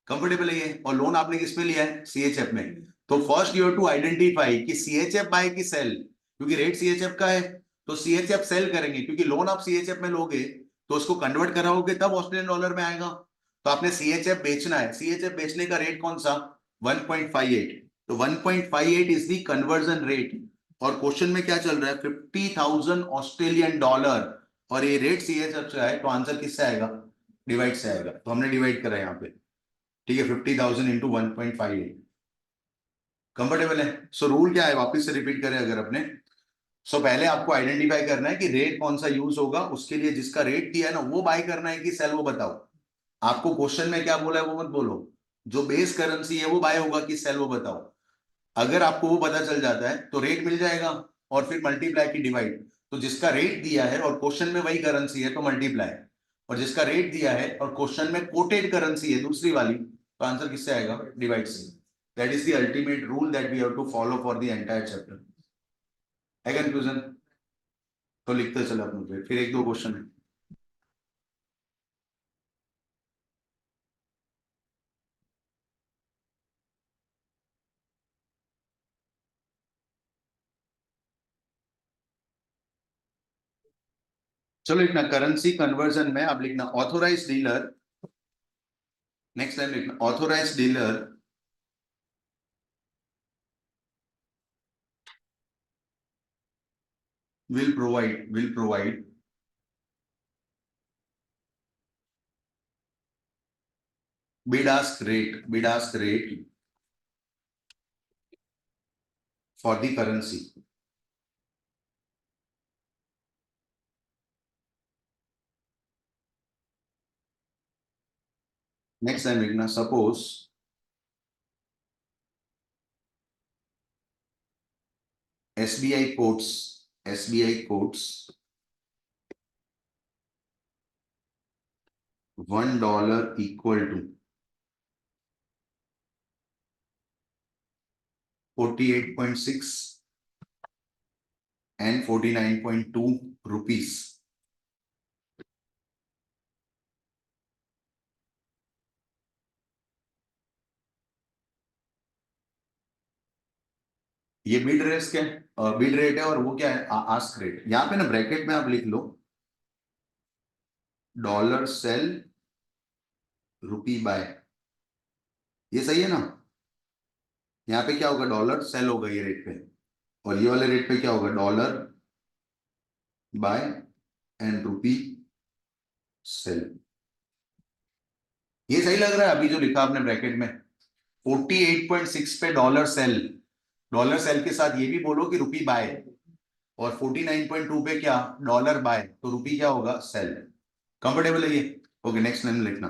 कंफर्टेबल है ये? और लोन आपने किस में लिया है? CHF में। तो first you have to identify कि CHF बाय की सेल, क्योंकि रेट CHF का है तो CHF सेल करेंगे, क्योंकि लोन आप CHF में लोगे तो उसको कन्वर्ट कराओगे तब ऑस्ट्रेलियन डॉलर में आएगा। तो आपने CHF बेचना है, CHF बेचने का रेट कौन सा? 1.58। तो 1.58 इज दी कन्वर्जन रेट। और क्वेश्चन में क्या चल रहा है? 50,000 ऑस्ट्रेलियन डॉलर, और ये रेट CHF से है, तो आंसर किससे आएगा? डिवाइड से आएगा। तो हमने डिवाइड करा यहाँ पे। ठीक है, 50,000 इंटू 1.58। कंफर्टेबल है? रूल क्या है वापस से रिपीट करें अगर अपने। पहले आपको आइडेंटिफाई करना है कि रेट कौन सा यूज होगा, उसके लिए जिसका रेट दिया है ना वो बाय करना है कि सेल, वो बताओ। आपको क्वेश्चन में क्या बोला है वो मत बोलो। जो बेस करेंसी है वो बाय होगा कि सेल, वो बताओ। अगर आपको वो पता चल जाता है तो रेट मिल जाएगा और फिर मल्टीप्लाई की डिवाइड। तो जिसका रेट दिया है और क्वेश्चन में वही करेंसी है तो मल्टीप्लाई, और जिसका रेट दिया है और क्वेश्चन में कोटेड करेंसी है दूसरी वाली, तो आंसर किससे आएगा? डिवाइड से। That is the ultimate rule that we have to follow for the entire chapter. है कंफ्यूजन? तो लिखते चलो अपने, फिर एक दो क्वेश्चन है। चलो लिखना करेंसी कन्वर्जन में, अब लिखना ऑथोराइज डीलर, नेक्स्ट टाइम लिखना authorise dealer will provide bid ask rate for the currency. Next time लिखना suppose SBI quotes $1 equal to 48.6 and 49.2 rupees. ये बिड रेट क्या है? बिड रेट है, और वो क्या है? Ask rate. यहां पे ना ब्रैकेट में आप लिख लो डॉलर सेल रुपी बाय, ये सही है ना? यहाँ पे क्या होगा? डॉलर सेल होगा ये रेट पे, और ये वाले रेट पे क्या होगा? Dollar buy and rupee sell. ये सही लग रहा है अभी जो लिखा आपने ब्रैकेट में? 48.6 पे डॉलर सेल के साथ ये भी बोलो कि रुपी बाय, और 49.2 पे क्या? डॉलर बाय, तो रुपी क्या होगा? सेल। कंफर्टेबल है ये? ओके, नेक्स्ट लाइन लिखना।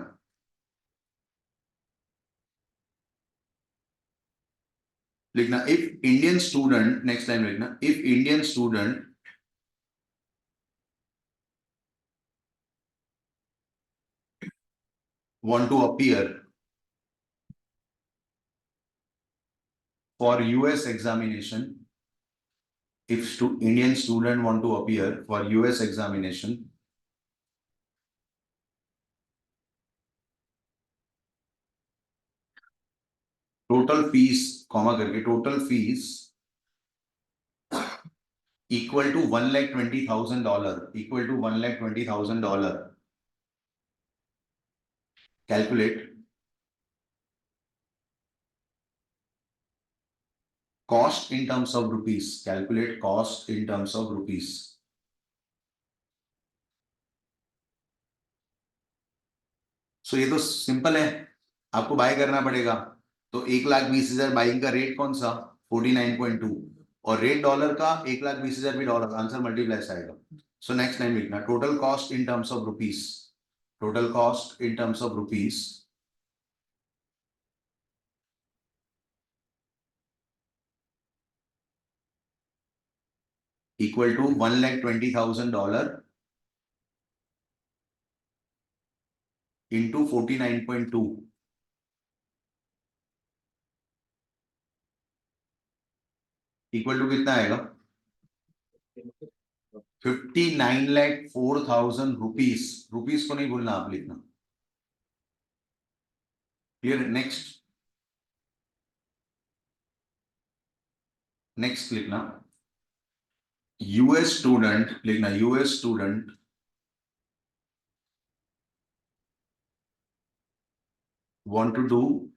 If Indian student, next line लिखना, if Indian student want to appear for US examination, if Indian student want to appear for US examination, total fees, comma करके, total fees equal to $1,20,000, equal to $1,20,000। Calculate cost in terms of rupees, calculate cost in terms of rupees. So ये तो simple है, आपको bye करना पड़ेगा। तो 1,20,000 buying का rate कौन सा? 49.2, और रेट डॉलर का 1,20,000 भी डॉलर, आंसर मल्टीप्लाई से आएगा। सो नेक्स्ट टाइम लिखना total cost in terms of rupees, total cost in terms of rupees equal to $1,20,000 into 49.2, equal to कितना आएगा? 59,04,000 रुपीस। रुपीस को नहीं भूलना, आप लिखना। क्लियर? नेक्स्ट लिखना यूएस स्टूडेंट, लिखना US student want to do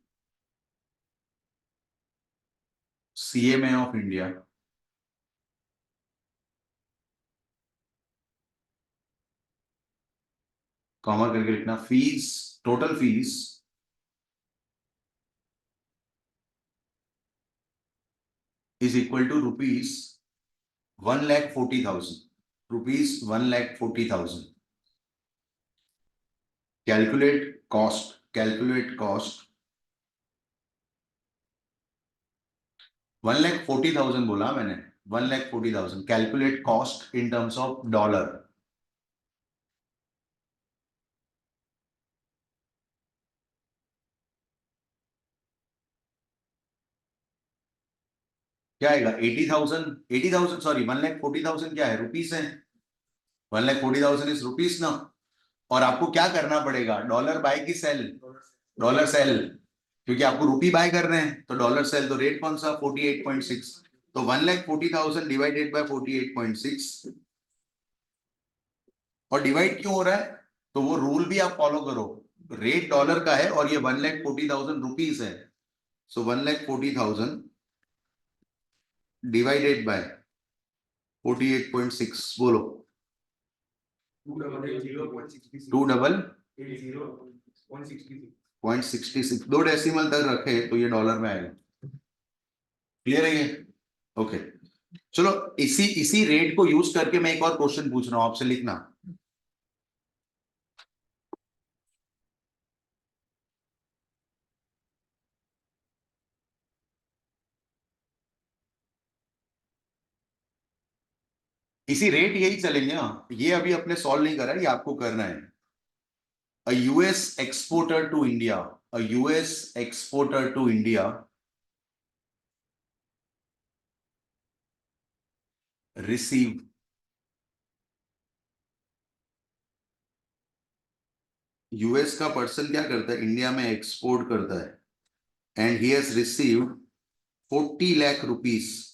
CMA of India, comma करके लिखना fees, total fees is equal to rupees 1,40,000, rupees 1,40,000। Calculate cost 1,40,000 बोला मैंने, 1,40,000। Calculate cost in terms of dollar. क्या आएगा? 80,000 सॉरी 1,40,000 क्या है? रुपीस है। 1,40,000 इज रुपीस ना। और आपको क्या करना पड़ेगा? डॉलर बाय की सेल? डॉलर सेल, क्योंकि आपको रुपी बाय कर रहे हैं तो डॉलर सेल। तो रेट कौन सा? 48.6। तो 1,40,000 डिवाइडेड बाय 48.6। और डिवाइड क्यों हो रहा है? तो वो रूल भी आप फॉलो करो। रेट डॉलर का है और ये 1,40,000 रुपीस है। सो 1,40,000 डिवाइडेड बाय 48.6। बोलो। 2,066 दो डेसिमल तक रखे तो ये डॉलर में आएगा। क्लियर है ये? ओके चलो, इसी इसी रेट को यूज करके मैं एक और क्वेश्चन पूछ रहा हूं आपसे, लिखना। इसी रेट यही चलेंगे ना। ये अभी अपने सॉल्व नहीं करा, ये आपको करना है। A US exporter to India, a US exporter to India receive US का पर्सन क्या करता है? इंडिया में एक्सपोर्ट करता है and he has received 40 lakh rupees.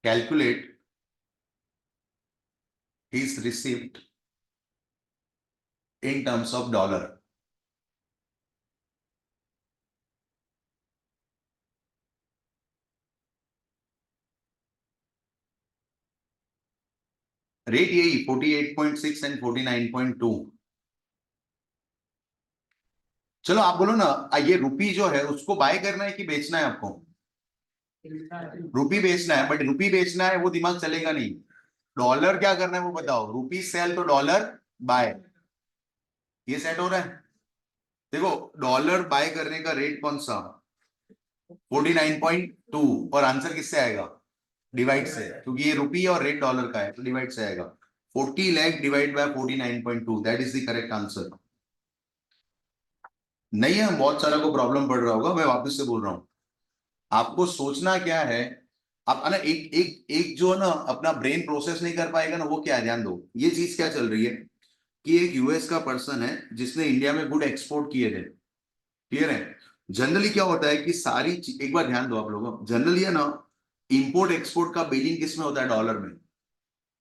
Calculate his receipt in terms of dollar। Rate यही 48.6 एंड 49.2। चलो आप बोलो ना, ये रुपी जो है उसको बाय करना है कि बेचना है आपको? रुपी बेचना है, बट रुपी बेचना है वो दिमाग चलेगा नहीं। डॉलर क्या करना है वो बताओ। रुपी सेल तो डॉलर बाय। ये सेट हो रहा है? देखो, डॉलर बाय करने का रेट कौन सा? 49.2। और आंसर किससे आएगा? डिवाइड से, क्योंकि ये रुपी और रेट डॉलर का है तो डिवाइड से आएगा। 40 lakh divide by 49.2, that is the correct answer. नहीं है, बहुत सारा को प्रॉब्लम पड़ रहा होगा, मैं वापस से बोल रहा हूं। आपको सोचना क्या है, आप है ना, एक एक एक जो है ना अपना ब्रेन प्रोसेस नहीं कर पाएगा ना, वो क्या है, ध्यान दो। ये चीज क्या चल रही है कि एक यूएस का पर्सन है जिसने इंडिया में गुड एक्सपोर्ट किए थे। क्लियर है? जनरली क्या होता है कि एक बार ध्यान दो आप लोगों, जनरली है ना, इंपोर्ट एक्सपोर्ट का बिलिंग किस में होता है? डॉलर में।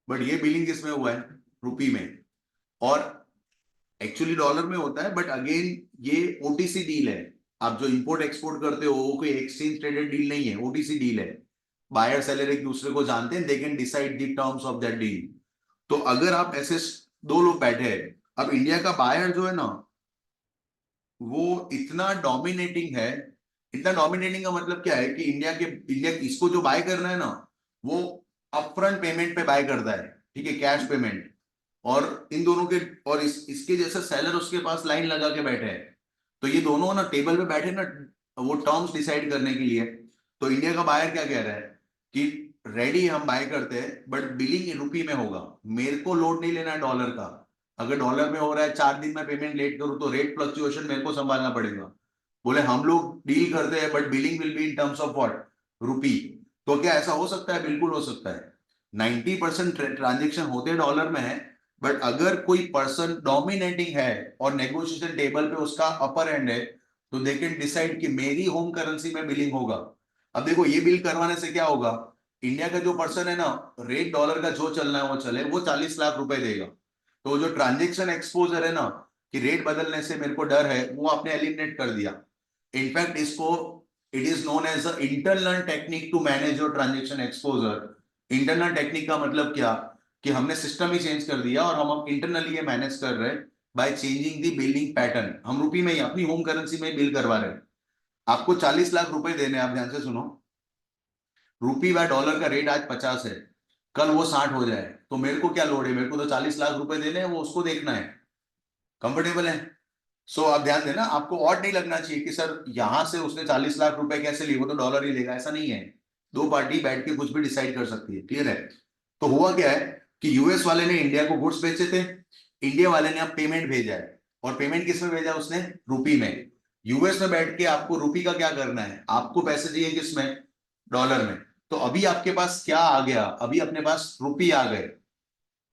बट ये बिलिंग किस में हुआ है? रुपी में। और एक्चुअली डॉलर में होता है, बट अगेन ये ओटीसी डील है। आप जो इंपोर्ट एक्सपोर्ट करते हो वो कोई एक्सचेंज ट्रेडेड डील नहीं है, ओटीसी डील है। बायर सेलर एक दूसरे को जानते हैं, they can decide the terms of that deal. तो अगर आप ऐसे दो लोग बैठे हैं, अब इंडिया का बायर जो है ना वो इतना डोमिनेटिंग है। इतना डोमिनेटिंग का मतलब क्या है कि इंडिया इसको जो बाय करना है ना, वो अपफ्रंट पेमेंट पे बाय करता है। ठीक है, कैश पेमेंट। और इन दोनों के, और इसके जैसे सेलर उसके पास लाइन लगा के बैठे हैं। तो ये दोनों ना टेबल पे बैठे ना, वो टर्म्स डिसाइड करने के लिए। तो इंडिया का बायर क्या कह रहा है कि रेडी हम बाय करते हैं, बट बिलिंग रुपी में होगा। मेरे को लोड नहीं लेना है डॉलर का। अगर डॉलर में हो रहा है, 4 दिन में पेमेंट लेट करूं तो रेट फ्लक्चुएशन मेरे को संभालना पड़ेगा। बोले हम लोग डील करते हैं but billing will be in terms of what? Rupee. तो क्या ऐसा हो सकता है? बिल्कुल हो सकता है। 90% ट्रांजेक्शन होते डॉलर में है, बट अगर कोई पर्सन डोमिनेटिंग है और नेगोशिएशन टेबल पे उसका अपर एंड है, तो दे कैन डिसाइड कि मेरी होम करेंसी में बिलिंग होगा। अब देखो, ये बिल करवाने से क्या होगा? इंडिया का जो पर्सन है ना, रेट डॉलर का जो चलना है वो चले, वो 40 लाख रुपए देगा। तो जो ट्रांजेक्शन एक्सपोजर है ना, कि रेट बदलने से मेरे को डर है, वो आपने एलिमिनेट कर दिया। इनफैक्ट इसको, it is known as a internal technique to manage your transaction exposure. Internal technique का मतलब क्या? कि हमने सिस्टम ही चेंज कर दिया और हम अब इंटरनली ये मैनेज कर रहे हैं by changing the billing pattern. हम रुपी में ही, अपनी होम करेंसी में बिल करवा रहे हैं। आपको 40 लाख रुपए देने, आप ध्यान से सुनो। रुपी बाय डॉलर का रेट आज 50 है, कल वो 60 हो जाए तो मेरे को क्या लोड है? मेरे को तो 40 लाख रुपए देने हैं, वो उसको देखना है। कंफर्टेबल है? सो आप ध्यान देना, आपको और नहीं लगना चाहिए कि सर यहां से उसने 40 लाख रुपए कैसे लिए, वो तो डॉलर ही लेगा, ऐसा नहीं है। दो पार्टी बैठ के कुछ भी डिसाइड कर सकती है, क्लियर है। तो हुआ क्या है कि यूएस वाले ने इंडिया को गुड्स बेचे थे, इंडिया वाले ने अब पेमेंट भेजा है, और पेमेंट किस में भेजा उसने, रुपी में। यूएस में बैठ के आपको रुपी का क्या करना है, आपको पैसे चाहिए किसमें, डॉलर में। तो अभी आपके पास क्या आ गया, अभी अपने पास रुपी आ गए,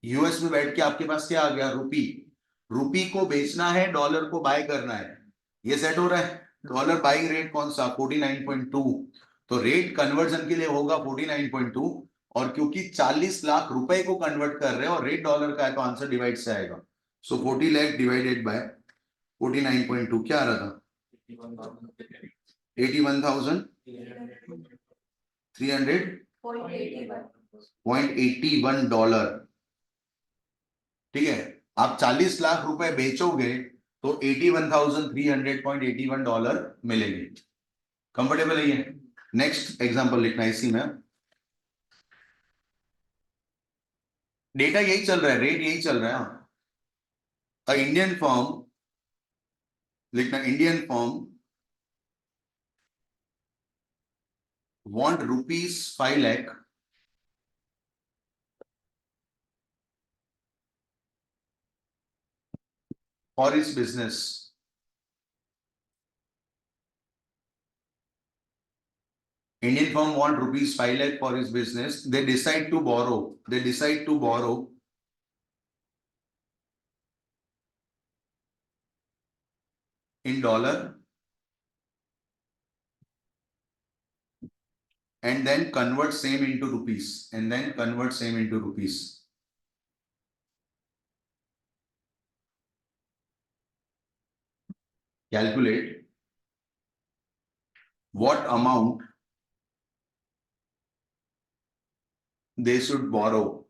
यूएस में बैठ के आपके पास क्या आ गया, रुपी। रुपी को बेचना है, डॉलर को बाय करना है, ये सेट हो रहा है। डॉलर बाइंग रेट कौन सा, 49.2, तो रेट कन्वर्जन के लिए होगा 49.2, और क्योंकि 40 लाख रुपए को कन्वर्ट कर रहे हैं और रेट डॉलर का है, तो आंसर डिवाइड से आएगा। सो 40 लाख डिवाइडेड बाय 49.2 क्या आ रहा था, 81,300.81 डॉलर। ठीक है, आप 40 लाख रुपए बेचोगे तो 81,300.81 डॉलर मिलेंगे। कंफर्टेबल है ये। नेक्स्ट एग्जांपल लिखना है इसी में, डेटा यही चल रहा है, रेट यही चल रहा है। इंडियन फर्म लिखना, Indian firm want rupees 5 lakh for his business. Indian firm want rupees 5 lakh for his business. They decide to borrow. They decide to borrow in dollar and then convert same into rupees. And then convert same into rupees. Calculate what amount they should borrow.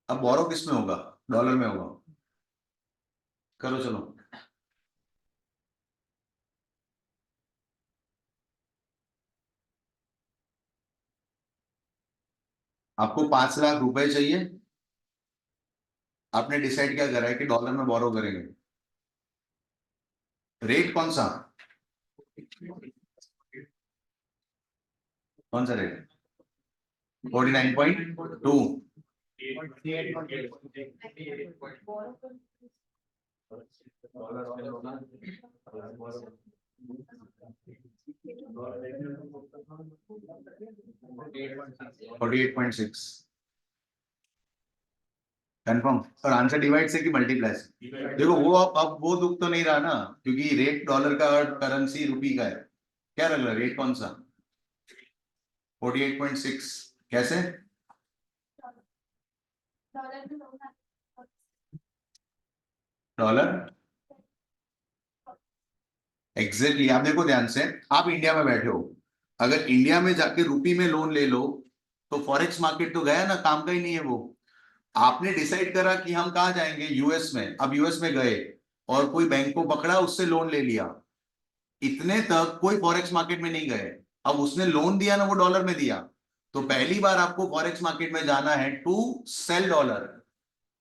अब बोरो किस में होगा, dollar में होगा। करो चलो, आपको 5 लाख रुपए चाहिए, आपने डिसाइड क्या करा है कि डॉलर में बोरो करेंगे। रेट कौन सा, कौन सा रेट, 49.2। 48.6 कंफर्म। और आंसर डिवाइड से कि मल्टीप्लाई से, देखो वो अब वो दुख तो नहीं रहा ना, क्योंकि रेट डॉलर का और करेंसी रुपी का है। क्या लग रहा है रेट कौन सा, 48.6 कैसे, डॉलर एग्जैक्टली। आप देखो ध्यान से, आप इंडिया में बैठे हो, अगर इंडिया में जाके रुपी में लोन ले लो तो फॉरेक्स मार्केट तो गया ना, काम का ही नहीं है वो। आपने डिसाइड करा कि हम कहाँ जाएंगे, यूएस में। अब यूएस में गए और कोई बैंक को पकड़ा, उससे लोन ले लिया, इतने तक कोई फॉरेक्स मार्केट में नहीं गए। अब उसने लोन दिया ना, वो डॉलर में दिया, तो पहली बार आपको फॉरेक्स मार्केट में जाना है to sell dollar,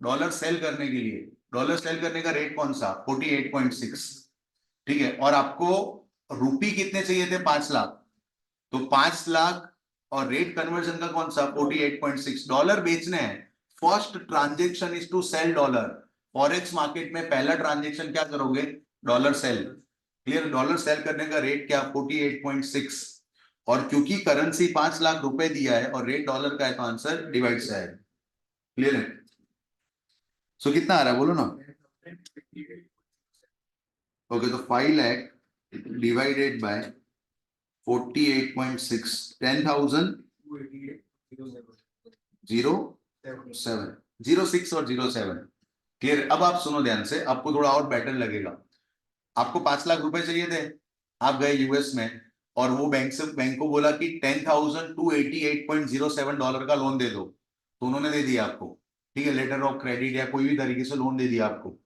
dollar sell करने के लिए। डॉलर सेल करने का रेट कौन सा, 48.6। ठीक है, और आपको रुपी कितने चाहिए थे, 5 लाख, तो 5 लाख और रेट कन्वर्जन का कौन सा, 48.6। डॉलर बेचने हैं, first transaction is to sell dollar. Forex market में पहला ट्रांजेक्शन क्या करोगे, dollar sell. Clear, dollar sell करने का रेट क्या, 48.6, और क्योंकि करेंसी 5 लाख रुपए दिया है और रेट डॉलर का है, तो आंसर डिवाइड से है। क्लियर है, सो कितना आ रहा है बोलो ना। ओके, तो 5 लाख डिवाइडेड बाय 48.6, 10,007 और 07। क्लियर, अब आप सुनो ध्यान से, आपको थोड़ा और बेटर लगेगा। आपको 5 लाख रुपए चाहिए थे, आप गए यूएस में और वो बैंक को बोला कि 10,288.07 डॉलर का लोन दे दो, तो उन्होंने दे दिया आपको। ठीक है, लेटर ऑफ क्रेडिट या कोई भी तरीके से लोन दे दिया आपको।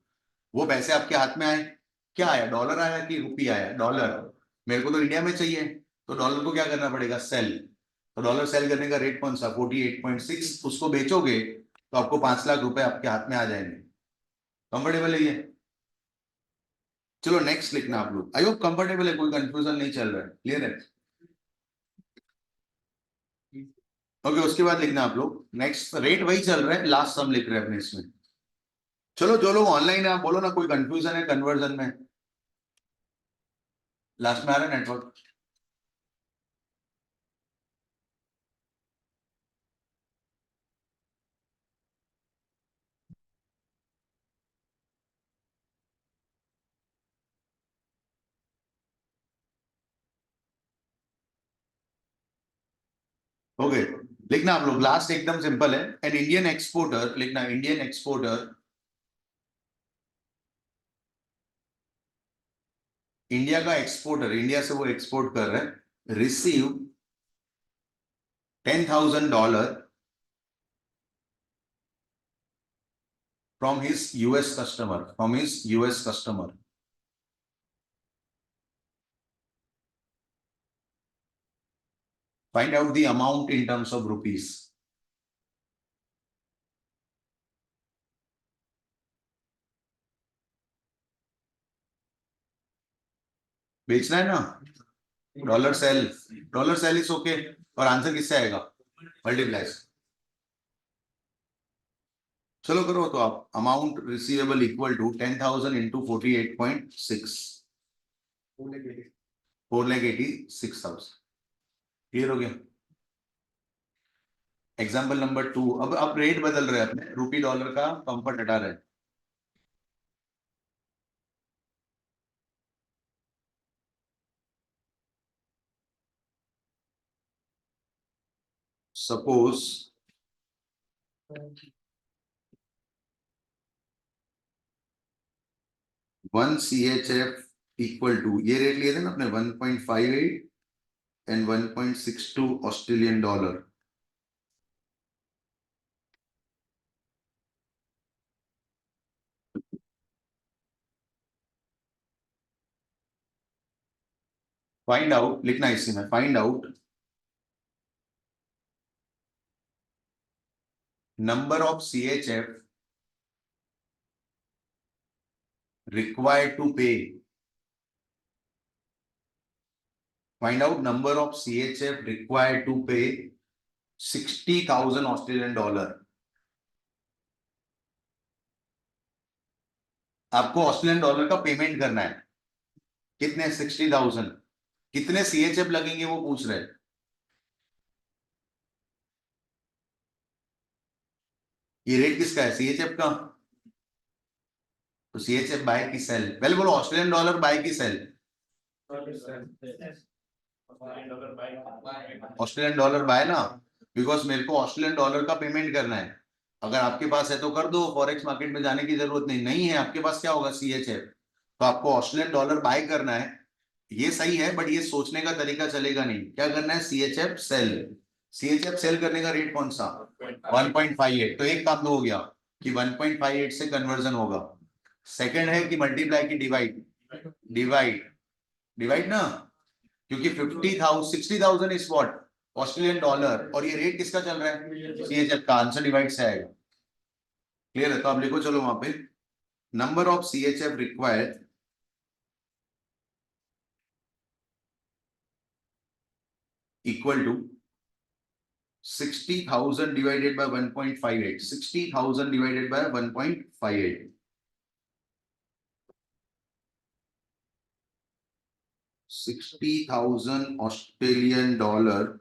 वो पैसे आपके हाथ में आए, क्या आया, डॉलर आया कि रुपी आया, डॉलर। मेरे को तो इंडिया में चाहिए, तो डॉलर को क्या करना पड़ेगा, सेल। तो डॉलर सेल करने का रेट कौन सा, 48.6। उसको बेचोगे तो आपको 5 लाख रुपए आपके हाथ में आ जाएंगे। कंफर्टेबल है ये? चलो नेक्स्ट लिखना आप लोग। आई होप कंफर्टेबल है, कोई कंफ्यूजन नहीं चल रहा है, क्लियर है? ओके, उसके बाद लिखना आप लोग नेक्स्ट, रेट वही चल रहा है, लास्ट सम लिख रहे हैं अपने इसमें। चलो जो लोग ऑनलाइन है आप बोलो ना, कोई कंफ्यूजन है कन्वर्जन में? लास्ट में आ रहा है नेटवर्क? ओके, लिखना आप लोग लास्ट एकदम सिंपल है। एन इंडियन एक्सपोर्टर, लिखना इंडियन एक्सपोर्टर, इंडिया का एक्सपोर्टर, इंडिया से वो एक्सपोर्ट कर रहे हैं, receive $10,000 from his US customer, from his US customer. Find out the amount in terms of rupees. बेचना है ना, डॉलर सेल इज ओके। और आंसर किससे आएगा? मल्टीप्लाई। चलो करो तो आप, amount receivable equal to 10,000 into 48.6, 4,86,000। Clear हो गया? एग्जाम्पल नंबर 2, अब रेट बदल रहे हैं अपने, रूपी डॉलर का कंफर्ट हटा रहे हैं। सपोज 1 CHF इक्वल टू, ये रेट लिए थे ना अपने, 1.58 and 1.62 Australian dollar. Find out, लिखना इसी में, find out number of CHF required to pay, find out number of CHF required to pay 60,000 Australian dollar. आपको ऑस्ट्रेलियन डॉलर का पेमेंट करना है, कितने? 60,000। कितने CHF लगेंगे वो पूछ रहे हैं। ये रेट किसका है? CHF का। तो CHF बाय की सेल, पहले बोलो ऑस्ट्रेलियन डॉलर बाय की सेल। ऑस्ट्रेलियन डॉलर बाय ना, बिकॉज मेरे को ऑस्ट्रेलियन डॉलर का पेमेंट करना है। अगर आपके पास है तो कर दो, फॉरेक्स मार्केट में जाने की जरूरत नहीं, नहीं है आपके पास, क्या होगा? CHF। तो आपको ऑस्ट्रेलियन डॉलर बाय करना है, ये सही है, बट ये सोचने का तरीका चलेगा नहीं। क्या करना है? CHF cell. CHF सेल करने का रेट कौन सा? 1.58। तो एक काम तो हो गया कि 1.58 से कन्वर्जन होगा। सेकंड है कि मल्टीप्लाई की डिवाइड, डिवाइड डिवाइड ना, क्योंकि 50,000 60,000 इज व्हाट? ऑस्ट्रेलियन डॉलर, और ये रेट किसका चल रहा है? CHF का। आंसर डिवाइड से आएगा। क्लियर है? तो आप लिखो चलो वहां पे, number of CHF required equal to 60,000 divided by 1.58, 60,000 divided by 1.58, 60,000 Australian dollar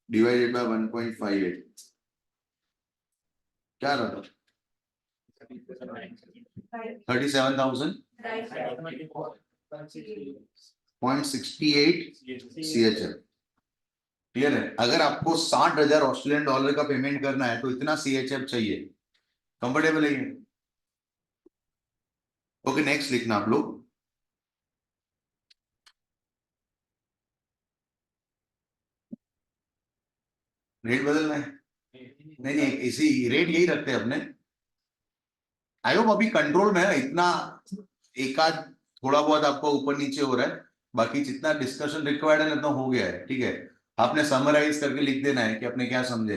divided by 1.58, क्या रहा था? 37,000.68 CHF। क्लियर है? अगर आपको 60,000 ऑस्ट्रेलियन डॉलर का पेमेंट करना है तो इतना CHF चाहिए। कंफर्टेबल है ये? ओके, नेक्स्ट लिखना आप लोग, रेट बदलना है? नहीं नहीं, इसी रेट यही रखते हैं अपने। आई होप अभी कंट्रोल में है, इतना एकाध थोड़ा बहुत आपको ऊपर नीचे हो रहा है, बाकी जितना डिस्कशन रिक्वायर्ड है ना तो हो गया है। ठीक है, आपने समराइज करके लिख देना है कि आपने क्या समझे,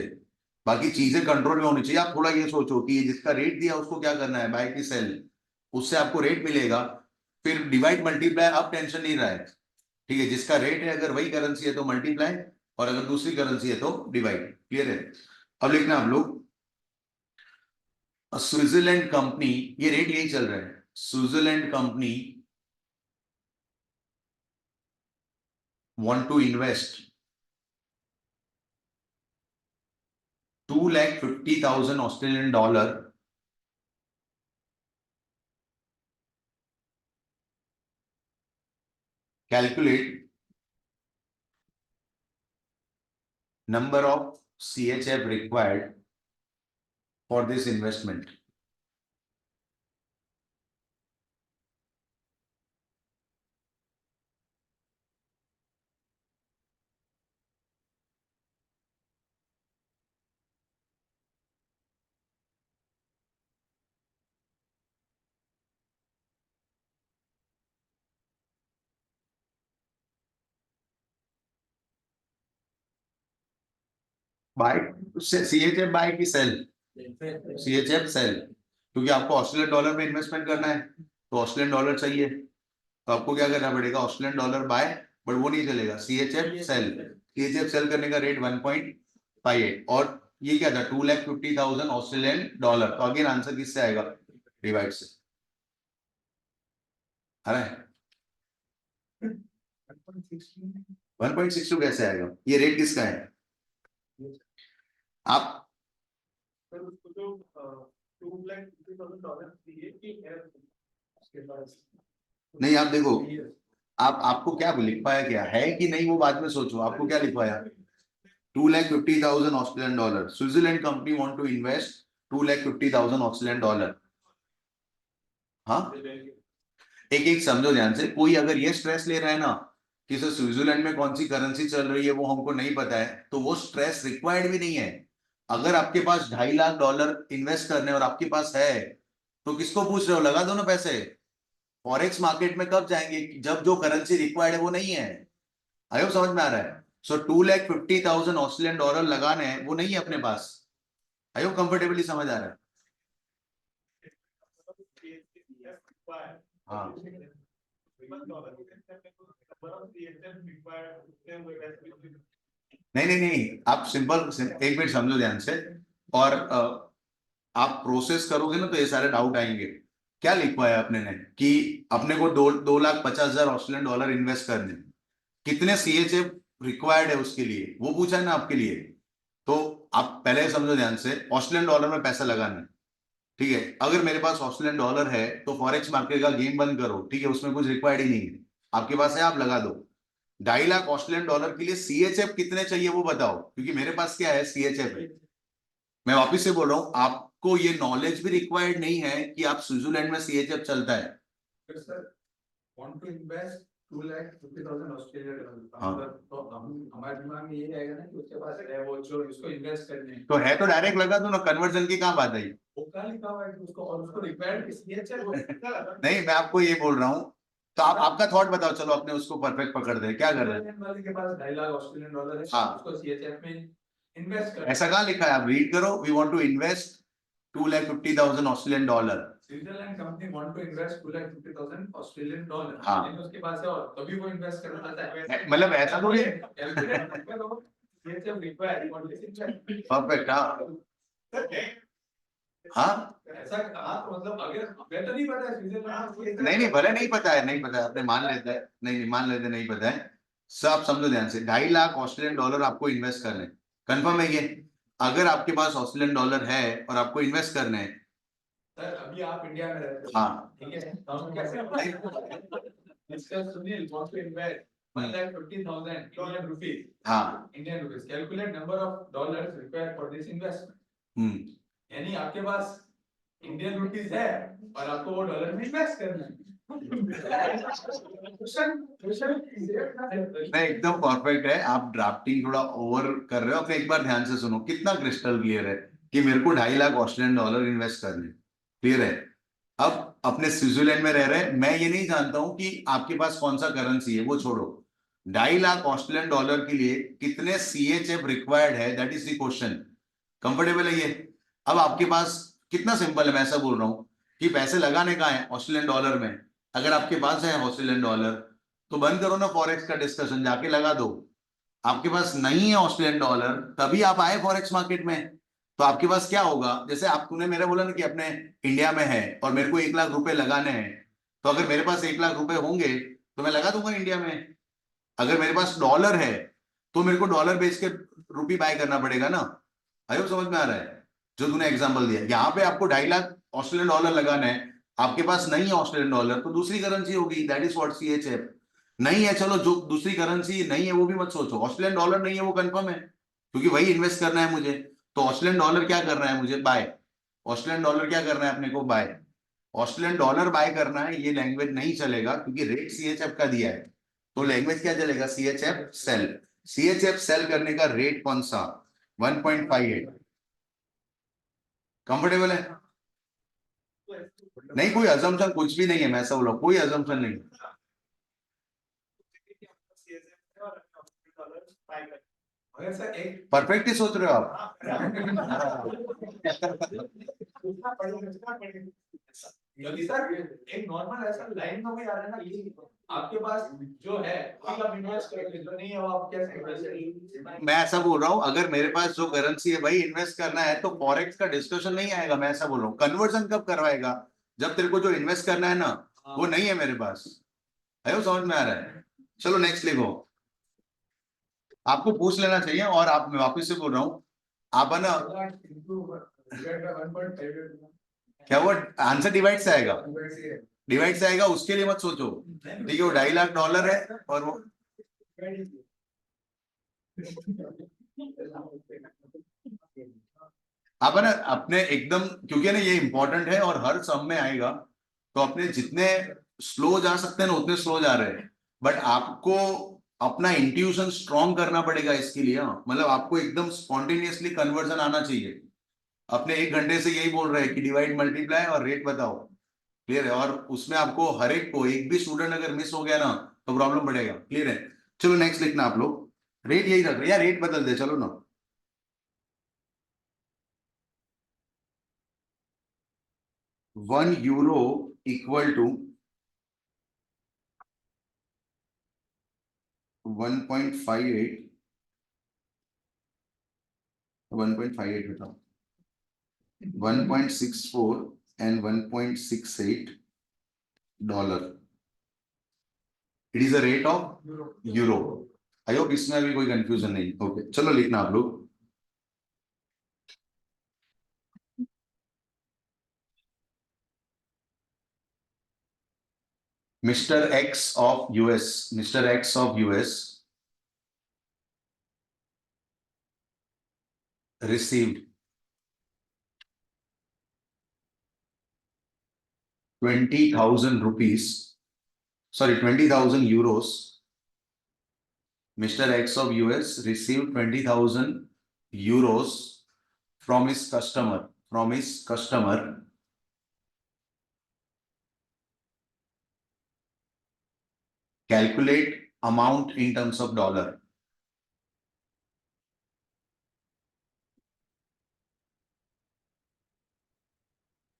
बाकी चीजें कंट्रोल में होनी चाहिए। आप थोड़ा ये सोचो कि जिसका रेट दिया उसको क्या करना है, बाय की सेल। उससे आपको रेट मिलेगा, फिर डिवाइड मल्टीप्लाई, अब टेंशन नहीं रहा है, ठीक है। जिसका रेट है अगर वही करेंसी है तो मल्टीप्लाई, और अगर दूसरी करेंसी है तो डिवाइड। क्लियर है? अब लिखना आप लोग, स्विट्जरलैंड कंपनी, ये रेट यही चल रहा है, Switzerland company want to invest 2,50,000 Australian dollar calculate number of CHF required for this investment. Buy, CHF buy की सेल? CHF सेल, क्योंकि आपको ऑस्ट्रेलियन डॉलर में इन्वेस्टमेंट करना है तो ऑस्ट्रेलियन डॉलर चाहिए, तो आपको क्या करना पड़ेगा, ऑस्ट्रेलियन डॉलर बाय, बट वो नहीं चलेगा, CHF सेल। CHF सेल करने का रेट 1.58, और ये क्या था, 2,50,000 ऑस्ट्रेलियन डॉलर। तो अगेन आंसर किससे आएगा, डिवाइड से आ रहा है। 1.62 कैसे आएगा, ये रेट किसका है? आप सर उसको जो $2,50,000 दिए कि है उसके पास? नहीं, आप देखो, आपको क्या लिख पाया, क्या है कि नहीं वो बाद में सोचो, आपको क्या लिख पाया, 2,50,000 Australian dollar, Switzerland company want to invest 2,50,000 Australian dollar. हाँ, एक एक समझो ध्यान से, कोई अगर ये स्ट्रेस ले रहा है ना कि सर स्विट्जरलैंड में कौन सी करेंसी चल रही है वो हमको नहीं पता है, तो वो स्ट्रेस रिक्वायर्ड भी नहीं है। अगर आपके पास 2.5 लाख डॉलर इन्वेस्ट करने और आपके पास है, तो किसको पूछ रहे हो, लगा दो ना पैसे। फॉरेक्स मार्केट में कब जाएंगे, जब जो करेंसी रिक्वायर्ड है वो नहीं है। आई होप समझ में आ रहा है। सो 2,50,000 ऑस्ट्रेलियन डॉलर लगाने हैं, वो नहीं है अपने पास। आई होप कंफर्टेबली समझ आ रहा है। हाँ, नहीं नहीं नहीं, आप सिंपल एक मिनट समझो ध्यान से, और आप प्रोसेस करोगे ना तो ये सारे डाउट आएंगे। क्या लिखवाया अपने ने कि अपने को 2,50,000 ऑस्ट्रेलियन डॉलर इन्वेस्ट करने, कितने CHF रिक्वायर्ड है उसके लिए, वो पूछा है ना आपके लिए। तो आप पहले समझो ध्यान से, ऑस्ट्रेलियन डॉलर में पैसा लगाना है, ठीक है। अगर मेरे पास ऑस्ट्रेलियन डॉलर है तो फॉरेक्स मार्केट का गेम बंद करो, ठीक है, उसमें कुछ रिक्वायर्ड ही नहीं है, आपके पास है, आप लगा दो। 2.5 लाख ऑस्ट्रेलियन डॉलर के लिए CHF कितने चाहिए वो बताओ, क्योंकि मेरे पास क्या है, CHF है। मैं वापिस से बोल रहा हूं, आपको ये नॉलेज भी रिक्वायर्ड नहीं है कि आप स्विट्जरलैंड में CHF चलता है। want to invest 2,50,000 Australia dollar. हाँ। तो हमारे दिमाग में ये आएगा ना कि उसके पास है वो जो इसको इन्वेस्ट करने हैं। तो है तो डायरेक्ट लगा दो ना, कन्वर्जन की कहाँ बात आई। वो क्या लिखा हुआ है कि उसको, और उसको रिक्वायर्ड किसलिए चाहिए? नहीं, मैं आपको ये बोल रहा हूँ, तो आप आपका थॉट बताओ, चलो अपने उसको परफेक्ट पकड़ दे, क्या कर रहे हैं। वाले के पास 2.5 लाख ऑस्ट्रेलियन डॉलर है, हाँ। उसको CHF में इन्वेस्ट कर। ऐसा कहाँ लिखा है, आप रीड करो, we want to invest 2,50,000 Australian dollar. Switzerland company want to invest 2,50,000 Australian dollar. हाँ। यानी उसके पास है और तभी वो इन्वेस्ट करना चाहता है। मतलब ऐसा थोड़ी है। CHF required for this investment. Perfect, हाँ हाँ। ऐसा कहा तो मतलब अगर हमें तो नहीं पता है स्विट्जरलैंड। नहीं नहीं, भले नहीं पता है, नहीं पता है, अपने मान लेते हैं, नहीं नहीं मान लेते नहीं पता है। सब समझो ध्यान से, 2.5 लाख ऑस्ट्रेलियन डॉलर आपको इन्वेस्ट करने, कंफर्म है ये। अगर आपके पास ऑस्ट्रेलियन डॉलर है और आपको इन्वेस्ट करने हैं। सर अभी आप इंडिया में रहते हो, हाँ, ठीक है, तो हम कैसे इसका Sunil want to invest 1,50,000 Indian rupees. हाँ, Indian rupees, calculate number of dollars required for this investment. यानी आपके पास इंडियन रुपीस है और आपको वो डॉलर में इन्वेस्ट करना है। नहीं, एकदम परफेक्ट है। आप ड्राफ्टिंग थोड़ा ओवर कर रहे हो, अपने एक बार ध्यान से सुनो, कितना क्रिस्टल क्लियर है कि मेरे को 2.5 लाख ऑस्ट्रेलियन डॉलर इन्वेस्ट करने। क्लियर है। अब अपने स्विट्जरलैंड में रह रहे हैं, मैं ये नहीं जानता हूं कि आपके पास कौन सा करेंसी है, वो छोड़ो। 2.5 लाख ऑस्ट्रेलियन डॉलर के लिए कितने CHF रिक्वायर्ड है, that is the question. Comfortable है ये। अब आपके पास कितना सिंपल है, मैं ऐसा बोल रहा हूं कि पैसे लगाने का है ऑस्ट्रेलियन डॉलर में। अगर आपके पास है ऑस्ट्रेलियन डॉलर तो बंद करो ना फॉरेक्स का डिस्कशन, जाके लगा दो। आपके पास नहीं है ऑस्ट्रेलियन डॉलर तभी आप आए फॉरेक्स मार्केट में, तो आपके पास क्या होगा, जैसे आप तूने मेरे बोला ना कि अपने इंडिया में है और मेरे को 1 लाख रुपए लगाने हैं, तो अगर मेरे पास 1 लाख रुपए होंगे तो मैं लगा दूंगा इंडिया में। अगर मेरे पास डॉलर है तो मेरे को डॉलर बेच के रुपी बाय करना पड़ेगा ना। आयो समझ में आ रहा है? जो तूने एग्जांपल दिया, यहाँ पे आपको 2.5 लाख ऑस्ट्रेलियन डॉलर लगाना है, आपके पास नहीं है ऑस्ट्रेलियन डॉलर तो दूसरी करेंसी होगी, दैट इज व्हाट CHF। नहीं है, चलो जो दूसरी करेंसी नहीं है वो भी मत सोचो, ऑस्ट्रेलियन डॉलर नहीं है वो कंफर्म है, क्योंकि वही इन्वेस्ट करना है मुझे। तो ऑस्ट्रेलियन डॉलर क्या करना है मुझे, बाय। ऑस्ट्रेलियन डॉलर क्या करना है अपने को, बाय। ऑस्ट्रेलियन डॉलर बाय करना है, ये लैंग्वेज नहीं चलेगा क्योंकि रेट CHF का दिया है। तो लैंग्वेज क्या चलेगा, CHF सेल। CHF सेल करने का रेट कौन सा, 1.58। कंफर्टेबल है? नहीं, कोई अजम्पशन कुछ भी नहीं है, मैं ऐसा बोला, कोई अजम्पशन नहीं। अगर सर एक परफेक्ट ही सोच रहे हो आप। क्योंकि सर एक नॉर्मल ऐसा लाइन में भी आ रहा है ना कि आपके पास जो है वही आप इन्वेस्ट करोगे, जो नहीं है वो आप कैसे इन्वेस्ट। मैं ऐसा बोल रहा हूँ, अगर मेरे पास जो करेंसी है भाई इन्वेस्ट करना है तो फॉरेक्स का डिस्कशन नहीं आएगा। मैं ऐसा बोल रहा हूँ, कन्वर्जन कब करवाएगा, जब तेरे को जो इन्वेस्ट करना है ना वो नहीं है मेरे पास। आयो समझ में आ रहा है? चलो नेक्स्ट लिखो। आपको पूछ लेना चाहिए, और आप, मैं वापिस से बोल रहा हूँ, आप है ना, क्या वो आंसर डिवाइड से आएगा, डिवाइड से आएगा, उसके लिए मत सोचो। ठीक है, वो 2.5 लाख डॉलर है और वो आप है ना अपने एकदम, क्योंकि ना ये इंपॉर्टेंट है और हर सम में आएगा, तो अपने जितने स्लो जा सकते हैं ना उतने स्लो जा रहे हैं। बट आपको अपना इंट्यूशन स्ट्रॉन्ग करना पड़ेगा इसके लिए। हाँ, मतलब आपको एकदम स्पॉन्टेनियसली कन्वर्जन आना चाहिए। अपने 1 घंटे से यही बोल रहे हैं कि डिवाइड मल्टीप्लाई और रेट बताओ, क्लियर है? और उसमें आपको हर एक को, एक भी स्टूडेंट अगर मिस हो गया ना तो प्रॉब्लम पड़ेगा, क्लियर है? चलो नेक्स्ट लिखना आप लोग, रेट यही रख रहे या रेट बदल दे, चलो ना। 1 यूरो इक्वल टू 1.58, 1.58 बताओ, 1.64 and 1.68 dollar. It is a rate of euro. I hope इसमें अभी कोई कंफ्यूजन नहीं। ओके चलो लिखना आप लोग। Mister x of US, mister x of US received 20,000 rupees, sorry 20,000 euros. Mr. X of US received 20,000 euros from his customer. Calculate amount in terms of dollar.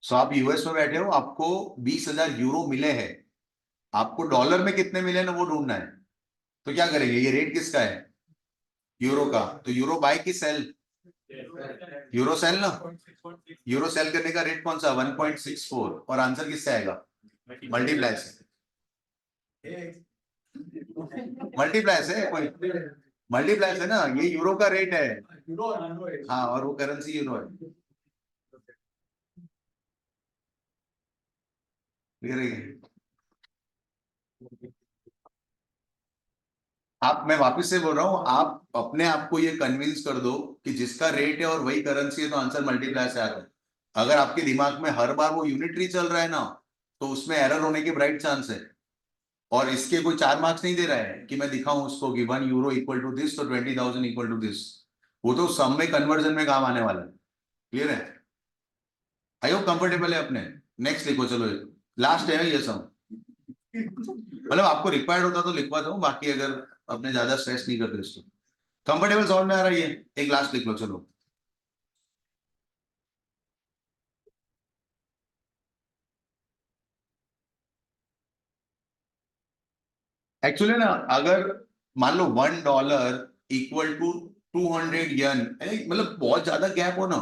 सो आप US में बैठे हो, आपको 20,000 यूरो मिले हैं, आपको डॉलर में कितने मिले ना वो ढूंढना है। तो क्या करेंगे, ये रेट किसका है, यूरो का, तो यूरो बाय की सेल, यूरो सेल ना, यूरो सेल करने का रेट कौन सा, 1.64, और आंसर किससे आएगा, मल्टीप्लाई से। मल्टीप्लाई से कोई, मल्टीप्लाई से ना, ये यूरो का रेट है। हाँ, और वो करेंसी यूरो है। क्लियर है? आप, मैं वापस से बोल रहा हूँ, आप अपने आप को ये कन्विंस कर दो कि जिसका रेट है और वही करेंसी है तो आंसर मल्टीप्लाई से आ रहा है। अगर आपके दिमाग में हर बार वो यूनिटरी चल रहा है ना तो उसमें एरर होने के ब्राइट चांस है। और इसके कोई 4 मार्क्स नहीं दे रहा है कि मैं दिखाऊं उसको कि 1 यूरो इक्वल टू दिस तो 20,000 इक्वल टू दिस, वो तो सम में कन्वर्जन में काम आने वाला है। क्लियर है? आई होप कंफर्टेबल है अपने। नेक्स्ट लिखो, चलो लास्ट है ये सम, मतलब आपको रिक्वायर्ड होता तो लिखवा दो, बाकी अगर अपने ज्यादा स्ट्रेस नहीं करते इसको, कंफर्टेबल समझ में आ रहा है? ये एक लास्ट लिख लो चलो। एक्चुअली ना, अगर मान लो $1 इक्वल टू 200 यन, मतलब बहुत ज्यादा गैप हो ना,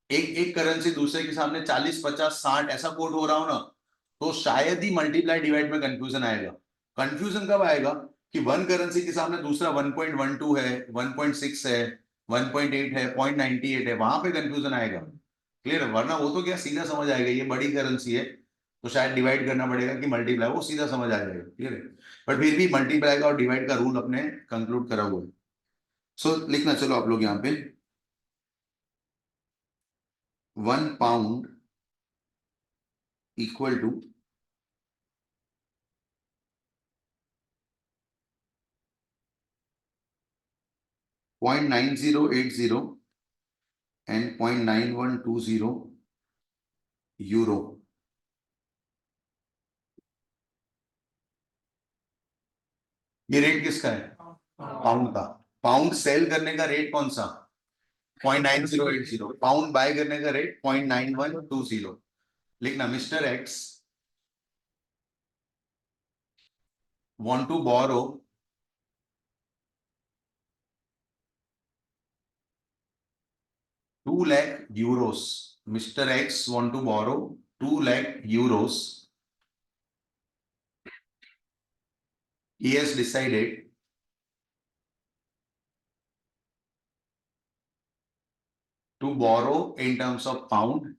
एक एक करेंसी दूसरे के सामने 40 50 60 ऐसा कोट हो रहा हो ना, तो शायद ही मल्टीप्लाई डिवाइड में कंफ्यूजन आएगा। कंफ्यूजन कब आएगा कि वन करेंसी के सामने दूसरा 1.12 है, 1.6 है, 1.8 है, 0.98 है, वहां पे कंफ्यूजन आएगा। क्लियर है? वरना वो तो क्या सीधा समझ आएगा, ये बड़ी करेंसी है तो शायद डिवाइड करना पड़ेगा कि मल्टीप्लाई, वो सीधा समझ आ जाएगा। क्लियर है? बट फिर भी मल्टीप्लाई का और डिवाइड का रूल अपने कंक्लूड करा हुआ है। सो लिखना चलो आप लोग यहाँ पे, 1 pound equal to 0.9080 and 0.9120 euro. ये रेट किसका है? पाउंड का। पाउंड सेल करने का रेट कौन सा? 0.9080। पाउंड बाय करने का रेट 0.9120। लिखना, mister x want to borrow 2 lakh euros. Mr. X want to borrow 2 lakh euros. He has decided to borrow in terms of pound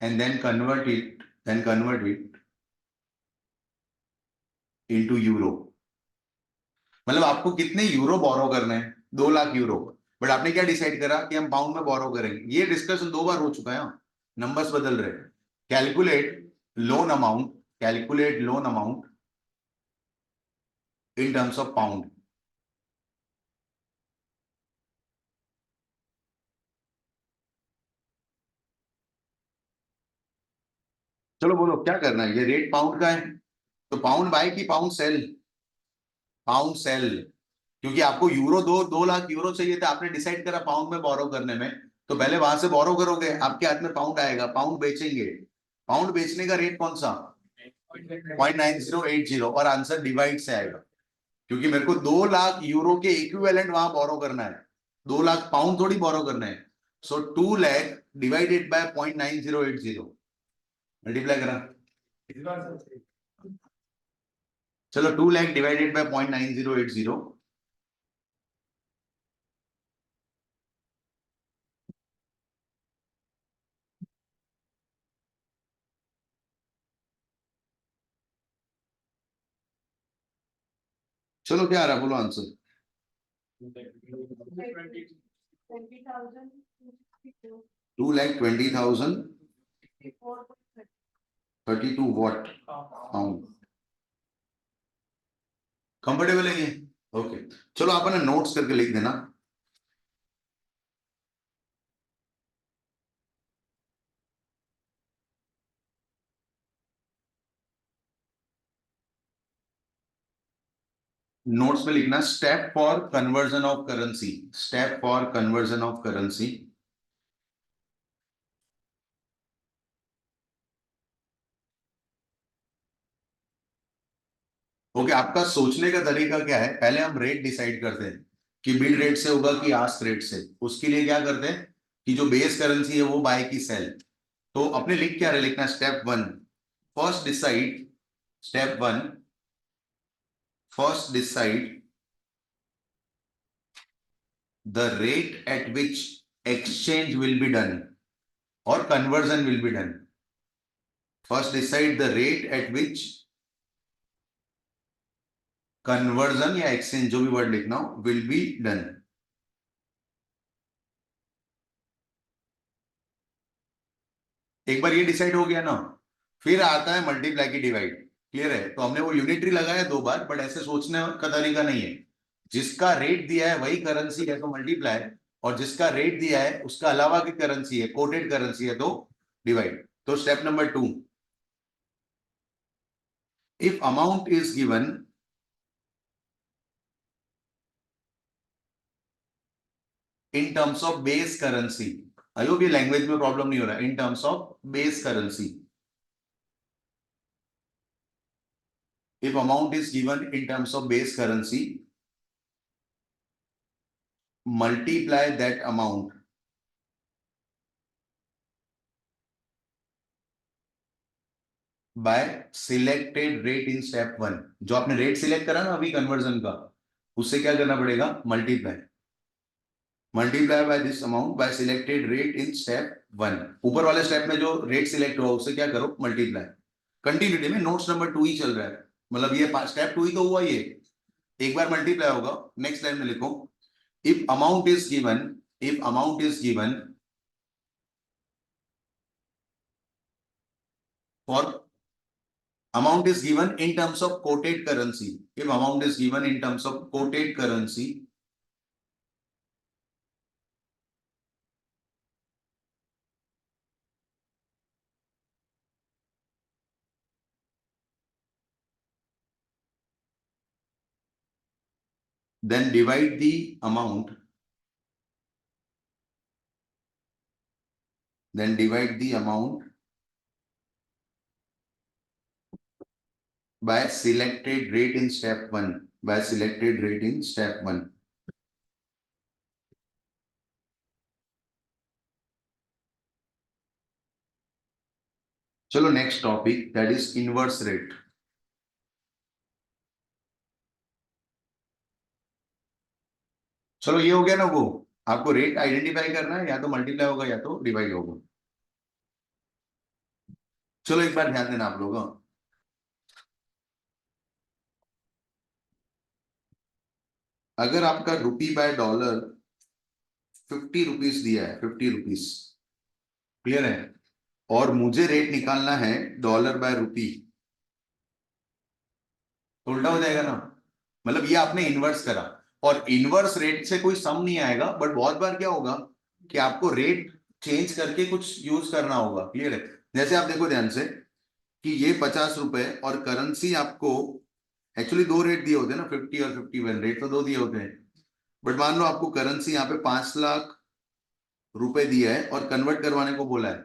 and then convert it into euro. मतलब आपको कितने euro बोरो करने हैं? 2 lakh euro. But आपने क्या decide करा कि हम पाउंड में बोरो करेंगे। ये डिस्कशन 2 बार हो चुका है, नंबर्स बदल रहे। Calculate loan amount in terms of pound. चलो बोलो क्या करना है। ये रेट पाउंड का है तो पाउंड बाय की पाउंड सेल? पाउंड सेल, क्योंकि आपको यूरो 2 लाख यूरो चाहिए थे, आपने डिसाइड करा पाउंड में बोरो करने में, तो पहले वहां से बोरो करोगे, आपके हाथ में पाउंड आएगा, पाउंड बेचेंगे। पाउंड बेचने का रेट कौन सा? 0.9080। और आंसर डिवाइड से आएगा, क्योंकि मेरे को 2 लाख यूरो के इक्विवेलेंट वहां बोरो करना है, 2 लाख पाउंड थोड़ी बोरो करना है। सो 2 लाख डिवाइडेड बाय 0.9080, मल्टीप्लाई करा। चलो 2 लाख डिवाइडेड बाय 0.9080, चलो क्या आ रहा बोलो आंसर? 2,20,000 32 what pound. कंफर्टेबल है ये? ओके, चलो आप ना नोट्स करके लिख देना। नोट्स में लिखना, step for conversion of currency. Step for conversion of currency. Okay, आपका सोचने का तरीका क्या है? पहले हम रेट डिसाइड करते हैं कि बिड रेट से होगा कि आस्क रेट से। उसके लिए क्या करते हैं कि जो बेस करेंसी है वो बाय की सेल। तो अपने लिख क्या रहे, लिखना step 1, first decide, step 1 first decide the rate at which exchange will be done or conversion will be done. First decide the rate at which conversion या exchange, जो भी वर्ड लिखना हो, will be done. एक बार ये decide हो गया ना, फिर आता है मल्टीप्लाई की डिवाइड। क्लियर है? तो हमने वो यूनिटरी लगाया 2 बार, बट ऐसे सोचने का तरीका नहीं है। जिसका रेट दिया है वही करेंसी है तो मल्टीप्लाई, और जिसका रेट दिया है उसका अलावा की करेंसी है, कोटेड करेंसी है, तो डिवाइड। तो step number 2, if amount is given in terms of base currency, I hope ये लैंग्वेज में प्रॉब्लम नहीं हो रहा है. इन terms of base currency, if amount is given in terms of base currency, multiply that amount by selected rate in step 1. जो आपने rate select करा ना अभी कन्वर्जन का, उससे क्या करना पड़ेगा, multiply by this amount by selected rate in step 1. ऊपर वाले स्टेप में जो रेट सिलेक्ट हुआ उससे क्या करो, मल्टीप्लाई. कंटिन्यूटी में नोट्स नंबर 2 ही चल रहा है, मतलब ये स्टेप 2 ही तो हुआ. ये एक बार मल्टीप्लाई होगा. नेक्स्ट लाइन में लिखो, if amount is given for amount is given in terms of quoted currency, if amount is given in terms of quoted currency, then divide the amount by selected rate in step 1, चलो next topic, that is inverse rate. चलो ये हो गया ना, वो आपको rate identify करना है, या तो मल्टीप्लाई होगा या तो डिवाइड होगा. चलो एक बार ध्यान देना आप लोग, अगर आपका रुपी बाय डॉलर 50 रुपीज दिया है, 50 रुपीज, क्लियर है, और मुझे रेट निकालना है डॉलर बाय रुपी, तो उल्टा हो जाएगा ना. मतलब ये आपने इन्वर्स करा, और इन्वर्स रेट से कोई सम नहीं आएगा, बट बहुत बार क्या होगा कि आपको रेट चेंज करके कुछ यूज करना होगा. क्लियर है. जैसे आप देखो ध्यान से कि ये 50 रुपए और करेंसी आपको एक्चुअली दो रेट दिए होते हैं ना, 50 और 51, रेट तो दो दिए होते हैं. बट मान लो आपको करेंसी यहाँ पे 5 लाख रुपए दिया है और कन्वर्ट करवाने को बोला है,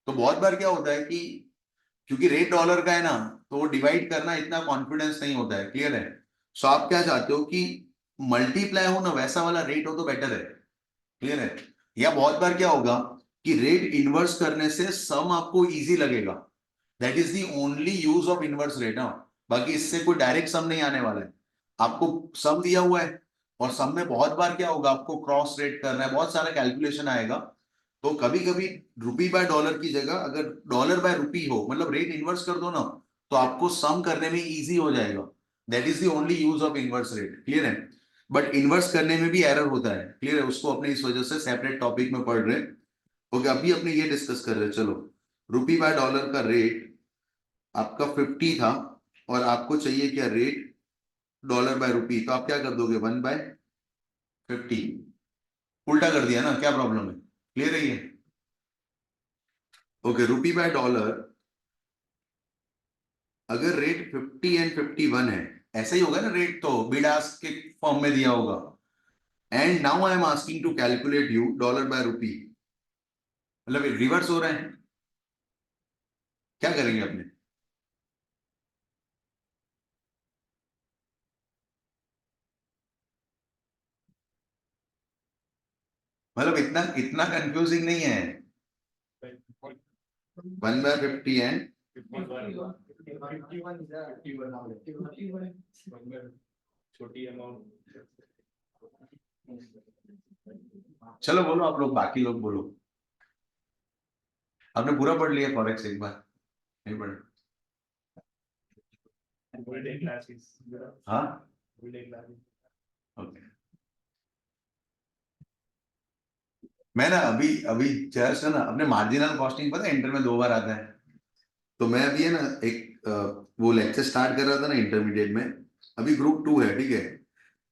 तो बहुत बार क्या होता है कि क्योंकि रेट डॉलर का है ना, तो वो डिवाइड करना इतना कॉन्फिडेंस नहीं होता है. क्लियर है. सो आप क्या चाहते हो कि मल्टीप्लाई हो ना, वैसा वाला रेट हो तो बेटर है. क्लियर है. या बहुत बार क्या होगा कि रेट इन्वर्स करने से सम आपको इजी लगेगा, that is the only use of inverse rate. बाकी इससे कोई डायरेक्ट सम नहीं आने वाला है. आपको सम दिया हुआ है, और सम में बहुत बार क्या होगा, आपको क्रॉस रेट करना है, बहुत सारा कैलकुलेशन आएगा. तो कभी कभी रुपी बाय डॉलर की जगह अगर डॉलर बाय रुपी हो, मतलब रेट इन्वर्स कर दो ना, तो आपको सम करने में इजी हो जाएगा. That is the only use of inverse rate. Clear है. बट इन्वर्स करने में भी एरर होता है. क्लियर है. उसको अपने इस वजह से सेपरेट टॉपिक में पढ़ रहे हैं. ओके, अभी अपने ये डिस्कस कर रहे हैं. चलो, रुपी बाय डॉलर का रेट आपका 50 था, और आपको चाहिए क्या, रेट डॉलर बाय रुपी, तो आप क्या कर दोगे, 1/50. उल्टा कर दिया ना, क्या प्रॉब्लम है, क्लियर है ये. ओके, रुपी बाय डॉलर अगर रेट 50 एंड 51 है, ऐसा ही होगा ना, रेट तो बिडास के फॉर्म में दिया होगा. And now I am asking to calculate you dollar by rupee, मतलब रिवर्स हो रहे हैं. क्या करेंगे अपने, मतलब इतना इतना कंफ्यूजिंग नहीं है. 1/50 एंड छोटी अमाउंट. चलो बोलो आप लोग, बाकी लोग बोलो. आपने पूरा पढ़ लिया फॉरेक्स एक बार, नहीं पढ़ा? हाँ, ओके. मैं ना अभी अभी जस्ट है ना, अपने मार्जिनल कॉस्टिंग पता है इंटर में 2 बार आता है. तो मैं अभी है ना एक वो लेक्चर स्टार्ट कर रहा था ना इंटरमीडिएट में. अभी ग्रुप 2 है, ठीक है.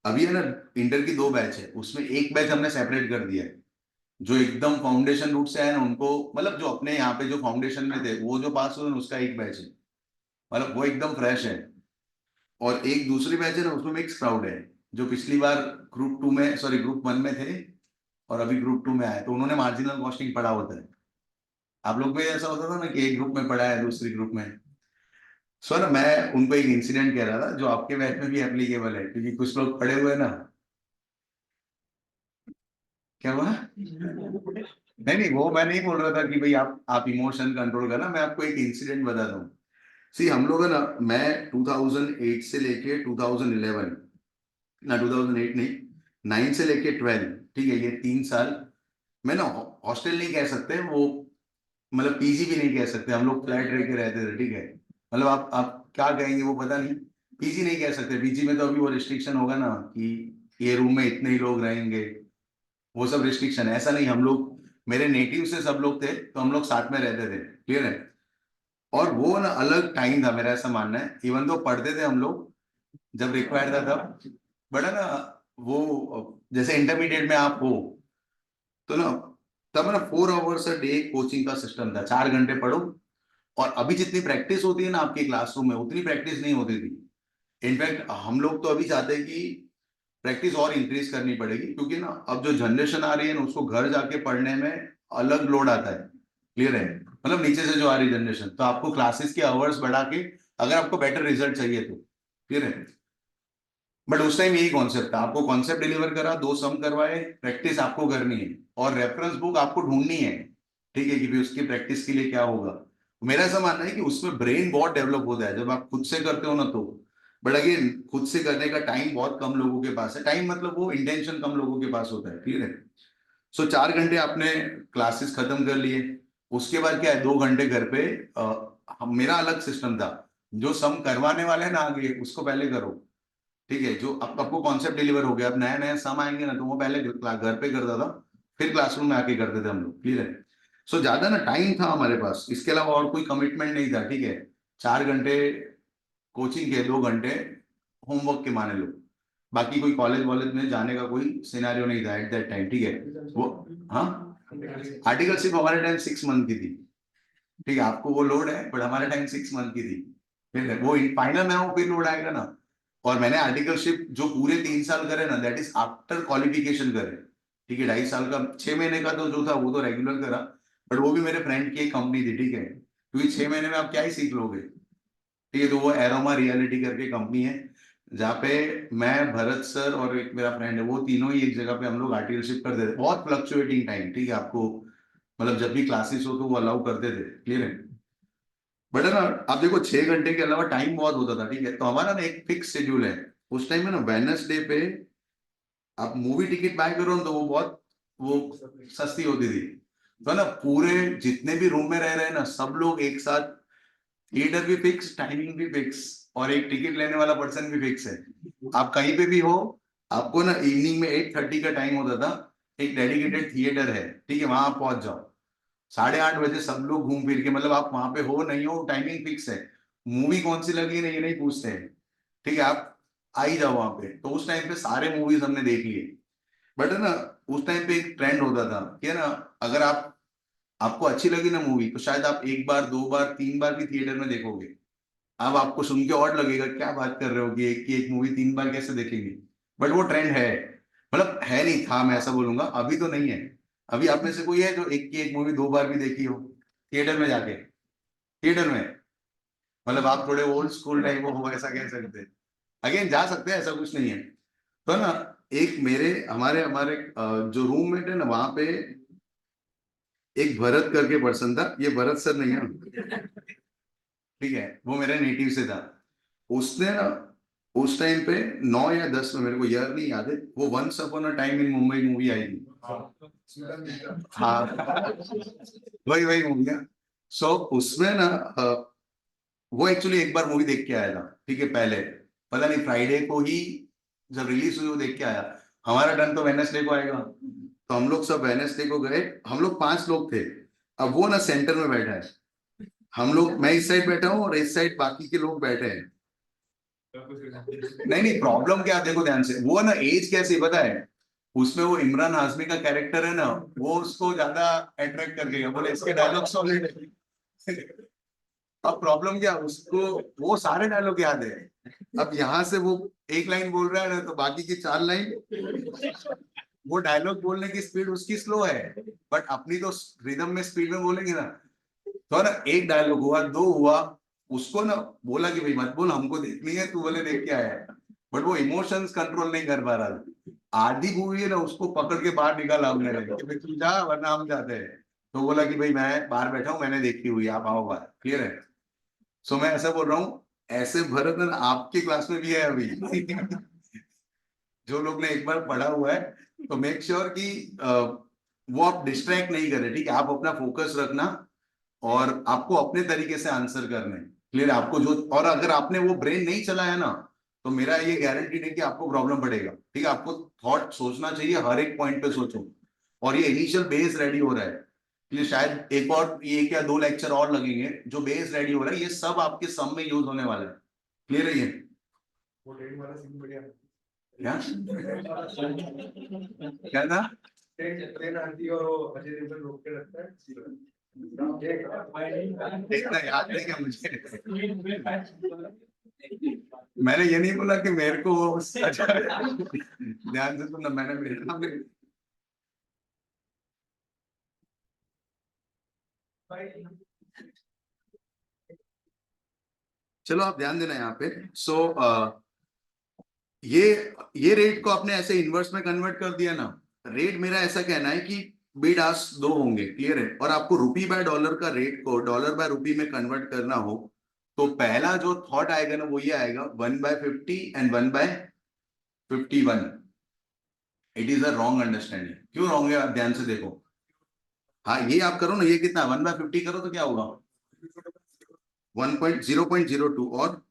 अभी है ना इंटर की 2 बैच है, उसमें एक बैच हमने सेपरेट कर दिया है. जो एकदम फाउंडेशन रूट से आए ना उनको, मतलब जो अपने यहाँ पे जो फाउंडेशन में थे वो जो पास हुए उसका एक बैच है, मतलब वो एकदम फ्रेश है. और एक दूसरी बैच है ना, उसमें मिक्स क्राउड है, जो पिछली बार ग्रुप 2 में, सॉरी ग्रुप 1 में थे, और अभी ग्रुप 2 में आए, तो उन्होंने मार्जिनल कॉस्टिंग पढ़ा होता है। आप लोग में ऐसा होता था ना कि एक ग्रुप में पढ़ा है, दूसरी ग्रुप में। सर मैं उनको एक इंसिडेंट कह रहा था जो आपके बैच में भी एप्लीकेबल है, क्योंकि कुछ लोग पढ़े हुए हैं ना। क्या हुआ? नहीं नहीं, वो मैं नहीं बोल रहा था कि भाई आप इमोशन कंट्रोल करना, मैं आपको एक इंसिडेंट बताता हूँ। सी हम लोग है ना, मैं 2008 से लेके 2011, ना 2008 नहीं, 9 से लेके 12, ठीक है, ये 3 साल मैं ना, हॉस्टल नहीं कह सकते वो, मतलब पीजी भी नहीं कह सकते, हम लोग फ्लैट रह के रहते थे, ठीक है। मतलब आप क्या कहेंगे वो पता नहीं, पीजी नहीं कह सकते, पीजी में तो अभी वो रिस्ट्रिक्शन होगा ना कि ये रूम में इतने ही लोग रहेंगे, वो सब रिस्ट्रिक्शन है। ऐसा नहीं, हम लोग, मेरे नेटिव से सब लोग थे, तो हम लोग साथ में रहते थे, क्लियर है। और वो ना अलग टाइम था, मेरा ऐसा मानना है, इवन तो पढ़ते थे हम लोग जब रिक्वायर्ड था तब, बट है ना, वो जैसे इंटरमीडिएट में आप हो तो ना, तब ना 4 आवर्स अ डे कोचिंग का सिस्टम था, 4 घंटे पढ़ो। और अभी जितनी प्रैक्टिस होती है ना आपके क्लासरूम में, उतनी प्रैक्टिस नहीं होती थी। इनफैक्ट हम लोग तो अभी चाहते हैं कि प्रैक्टिस और इंक्रीज करनी पड़ेगी, क्योंकि ना अब जो जनरेशन आ रही है ना, उसको घर जाके पढ़ने में अलग लोड आता है, क्लियर है। मतलब नीचे से जो आ रही जनरेशन, तो आपको क्लासेस के आवर्स बढ़ा के, अगर आपको बेटर रिजल्ट चाहिए तो, क्लियर है। बट उस टाइम यही कॉन्सेप्ट था, आपको कॉन्सेप्ट डिलीवर करा, 2 सम करवाए, प्रैक्टिस आपको करनी है, और रेफरेंस बुक आपको ढूंढनी है, ठीक है, कि भी उसकी प्रैक्टिस के लिए क्या होगा। मेरा ऐसा मानना है कि उसमें ब्रेन बहुत डेवलप होता है जब आप खुद से करते हो ना, तो बट अगेन खुद से करने का टाइम बहुत कम लोगों के पास है, टाइम मतलब वो इंटेंशन कम लोगों के पास होता है, क्लियर है। सो 4 घंटे आपने क्लासेस खत्म कर लिए, उसके बाद क्या है, 2 घंटे घर पे, मेरा अलग सिस्टम था, जो सम करवाने वाले हैं ना आगे, उसको पहले करो, ठीक है। जो अब आपको कॉन्सेप्ट डिलीवर हो गया, अब नया नया सम आएंगे ना, तो वो पहले घर पे करता था, फिर क्लासरूम में आके करते थे हम लोग, क्लियर है। सो ज्यादा ना टाइम था हमारे पास, इसके अलावा और कोई कमिटमेंट नहीं था, ठीक है। 4 घंटे कोचिंग के, 2 घंटे होमवर्क के मान लो, बाकी कोई कॉलेज वॉलेज में जाने का कोई सिनेरियो नहीं था एट दैट टाइम, ठीक है। वो, हाँ, आर्टिकल सिर्फ हमारे टाइम 6 मंथ की थी, ठीक है, आपको वो लोड है, बट हमारे टाइम 6 मंथ की थी, ठीक है। वो फाइनल में वो फिर लोड आएगा ना। और मैंने आर्टिकलशिप जो पूरे 3 साल करे ना, दैट इज आफ्टर क्वालिफिकेशन करे, ठीक है। 2.5 साल का, 6 महीने का तो जो था वो तो रेगुलर करा, बट वो भी मेरे फ्रेंड की एक कंपनी थी, ठीक है, क्योंकि 6 महीने में आप क्या ही सीख लोगे, ठीक है। तो वो एरोमा रियलिटी करके कंपनी है, जहाँ पे मैं, भरत सर और एक मेरा फ्रेंड है, वो तीनों ही एक जगह पे हम लोग आर्टिकलशिप करते थे, बहुत फ्लक्चुएटिंग टाइम, ठीक है। आपको मतलब जब भी क्लासेस हो तो वो अलाउ करते थे, क्लियर है। बट है ना, आप देखो 6 घंटे के अलावा टाइम बहुत होता था, ठीक है। तो हमारा ना एक फिक्स शेड्यूल है, उस टाइम में ना वेडनेसडे पे आप मूवी टिकट बाय करो ना, तो वो बहुत, वो सस्ती होती थी। तो ना पूरे जितने भी रूम में रह रहे हैं ना, सब लोग एक साथ, थिएटर भी फिक्स, टाइमिंग भी फिक्स, और एक टिकट लेने वाला पर्सन भी फिक्स है। आप कहीं पे भी हो, आपको ना इवनिंग में 8:30 का टाइम होता था, एक डेडिकेटेड थिएटर है, ठीक है, वहां आप पहुंच जाओ। 8:30 बजे सब लोग घूम फिर के, मतलब आप वहां पे हो नहीं हो, टाइमिंग फिक्स है। मूवी कौन सी लगी नहीं, ये नहीं पूछते हैं, ठीक है, आप आ ही जाओ वहां पे। तो उस टाइम पे सारे मूवीज हमने देख लिए। बट है ना, उस टाइम पे एक ट्रेंड होता था कि है ना, अगर आपको अच्छी लगी ना मूवी, तो शायद आप 1 बार 2 बार 3 बार भी थिएटर में देखोगे। अब आपको सुन के और लगेगा क्या बात कर रहे हो कि एक की एक मूवी 3 बार कैसे देखेंगे, बट वो ट्रेंड है, मतलब है, नहीं था, मैं ऐसा बोलूंगा, अभी तो नहीं है। अभी आप में से कोई है जो एक की एक मूवी 2 बार भी देखी हो थिएटर में जाके, थिएटर में, मतलब आप थोड़े ओल्ड स्कूल टाइप हो, ऐसा कह सकते हैं। अगेन जा सकते हैं, ऐसा कुछ नहीं है। तो ना, एक मेरे हमारे हमारे जो रूममेट है ना, वहां पे एक भरत करके पर्सन था, ये भरत सर नहीं है, ठीक है, वो मेरे नेटिव से था। उसने ना उस टाइम पे 9 या 10 में, मेरे को ईयर नहीं याद है, वो once upon a time in Mumbai movie आई थी। हाँ, वही वही मूवी है। सो उसमें ना, वो एक्चुअली एक बार मूवी देख के आया था, ठीक है, पहले, पता नहीं फ्राइडे को ही जब रिलीज हुई वो देख के आया। हमारा टर्न तो वेडनेसडे को आएगा, तो हम लोग सब वेडनेसडे को गए, हम लोग 5 लोग थे। अब वो ना सेंटर में बैठा है, हम लोग, मैं इस साइड बैठा हूँ और इस साइड बाकी के लोग बैठे हैं। नहीं नहीं, प्रॉब्लम क्या, देखो ध्यान से, वो ना एज कैसे पता है, उसमें वो इमरान हाशमी का कैरेक्टर है ना, वो उसको ज्यादा अट्रैक्ट कर गया, बोले इसके डायलॉग सॉलिड है। अब प्रॉब्लम क्या, उसको वो सारे डायलॉग याद है। अब यहाँ से वो एक लाइन बोल रहा है ना, तो बाकी की 4 लाइन वो डायलॉग बोलने की स्पीड उसकी स्लो है, बट अपनी तो रिदम में स्पीड में बोलेंगे ना। तो ना एक डायलॉग हुआ, दो हुआ, उसको ना बोला कि भाई मत बोल, हमको देखनी है, तू बोले देख क्या है, बट वो इमोशंस कंट्रोल नहीं कर पा रहा था। आधी मूवी है ना उसको पकड़ के बाहर निकाला हमने कि भाई तू जा वरना हम जाते हैं। तो बोला कि भाई मैं बाहर बैठा हूँ, मैंने देखी हुई, आप आओ बाहर, क्लियर है। सो मैं ऐसा बोल रहा हूँ, ऐसे भरत ना आपके क्लास में भी है अभी जो लोग ने एक बार पढ़ा हुआ है, तो मेक श्योर कि वो आप डिस्ट्रैक्ट नहीं करें, ठीक है, आप अपना फोकस रखना और आपको अपने तरीके से आंसर करने, क्लियर, आपको जो, और अगर आपने वो ब्रेन नहीं चलाया ना, तो मेरा ये गारंटी है कि आपको प्रॉब्लम पड़ेगा, ठीक है। आपको थॉट सोचना चाहिए, हर एक पॉइंट पे सोचो, और ये इनिशियल बेस रेडी हो रहा है, ये शायद एक और एक या दो लेक्चर और लगेंगे, जो बेस रेडी हो रहा है ये सब आपके सम में यूज होने वाला है, क्लियर है ये। वो ट्रेन वाला सीन बढ़िया क्या क्या था? ट्रेन आती है और वो अजय देवगन रोक के रखता है। इतना याद नहीं क्या मुझे, मैंने ये नहीं बोला कि मेरे को अच्छा, ध्यान से सुनना, मैंने मेरे नाम चलो आप ध्यान देना यहाँ पे। सो ये रेट को आपने ऐसे इनवर्स में कन्वर्ट कर दिया ना, रेट मेरा ऐसा कहना है कि बिड आस्क दो होंगे, क्लियर है, और आपको रुपी बाय डॉलर का रेट को डॉलर बाय रुपी में कन्वर्ट करना हो, तो पहला जो थॉट आएगा ना वो ये आएगा 1/50 and 1/51। It is a wrong understanding. क्यों रॉन्ग है, आप ध्यान से देखो। हाँ ये आप करो ना, ये कितना 1/50 करो तो क्या होगा 1.0.02 और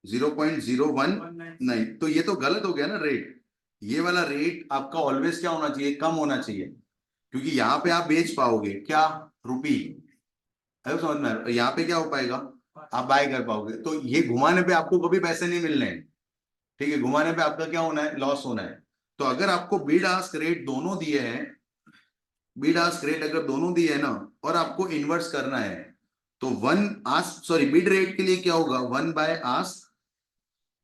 0.01, नहीं तो ये तो गलत हो गया ना रेट। ये वाला रेट आपका ऑलवेज क्या होना चाहिए, कम होना चाहिए, क्योंकि यहाँ पे आप बेच पाओगे क्या, रुपी, है समझ में, यहाँ पे क्या हो पाएगा, आप बाय कर पाओगे। तो ये घुमाने पे आपको कभी पैसे नहीं मिलने हैं, ठीक है, घुमाने पे आपका क्या होना है, लॉस होना है। तो अगर आपको बिड आस्क रेट दोनों दिए हैं, बिड आस्क रेट अगर दोनों दिए है ना, और आपको इन्वर्स करना है, तो one ask sorry bid rate के लिए क्या होगा 1/आस्क,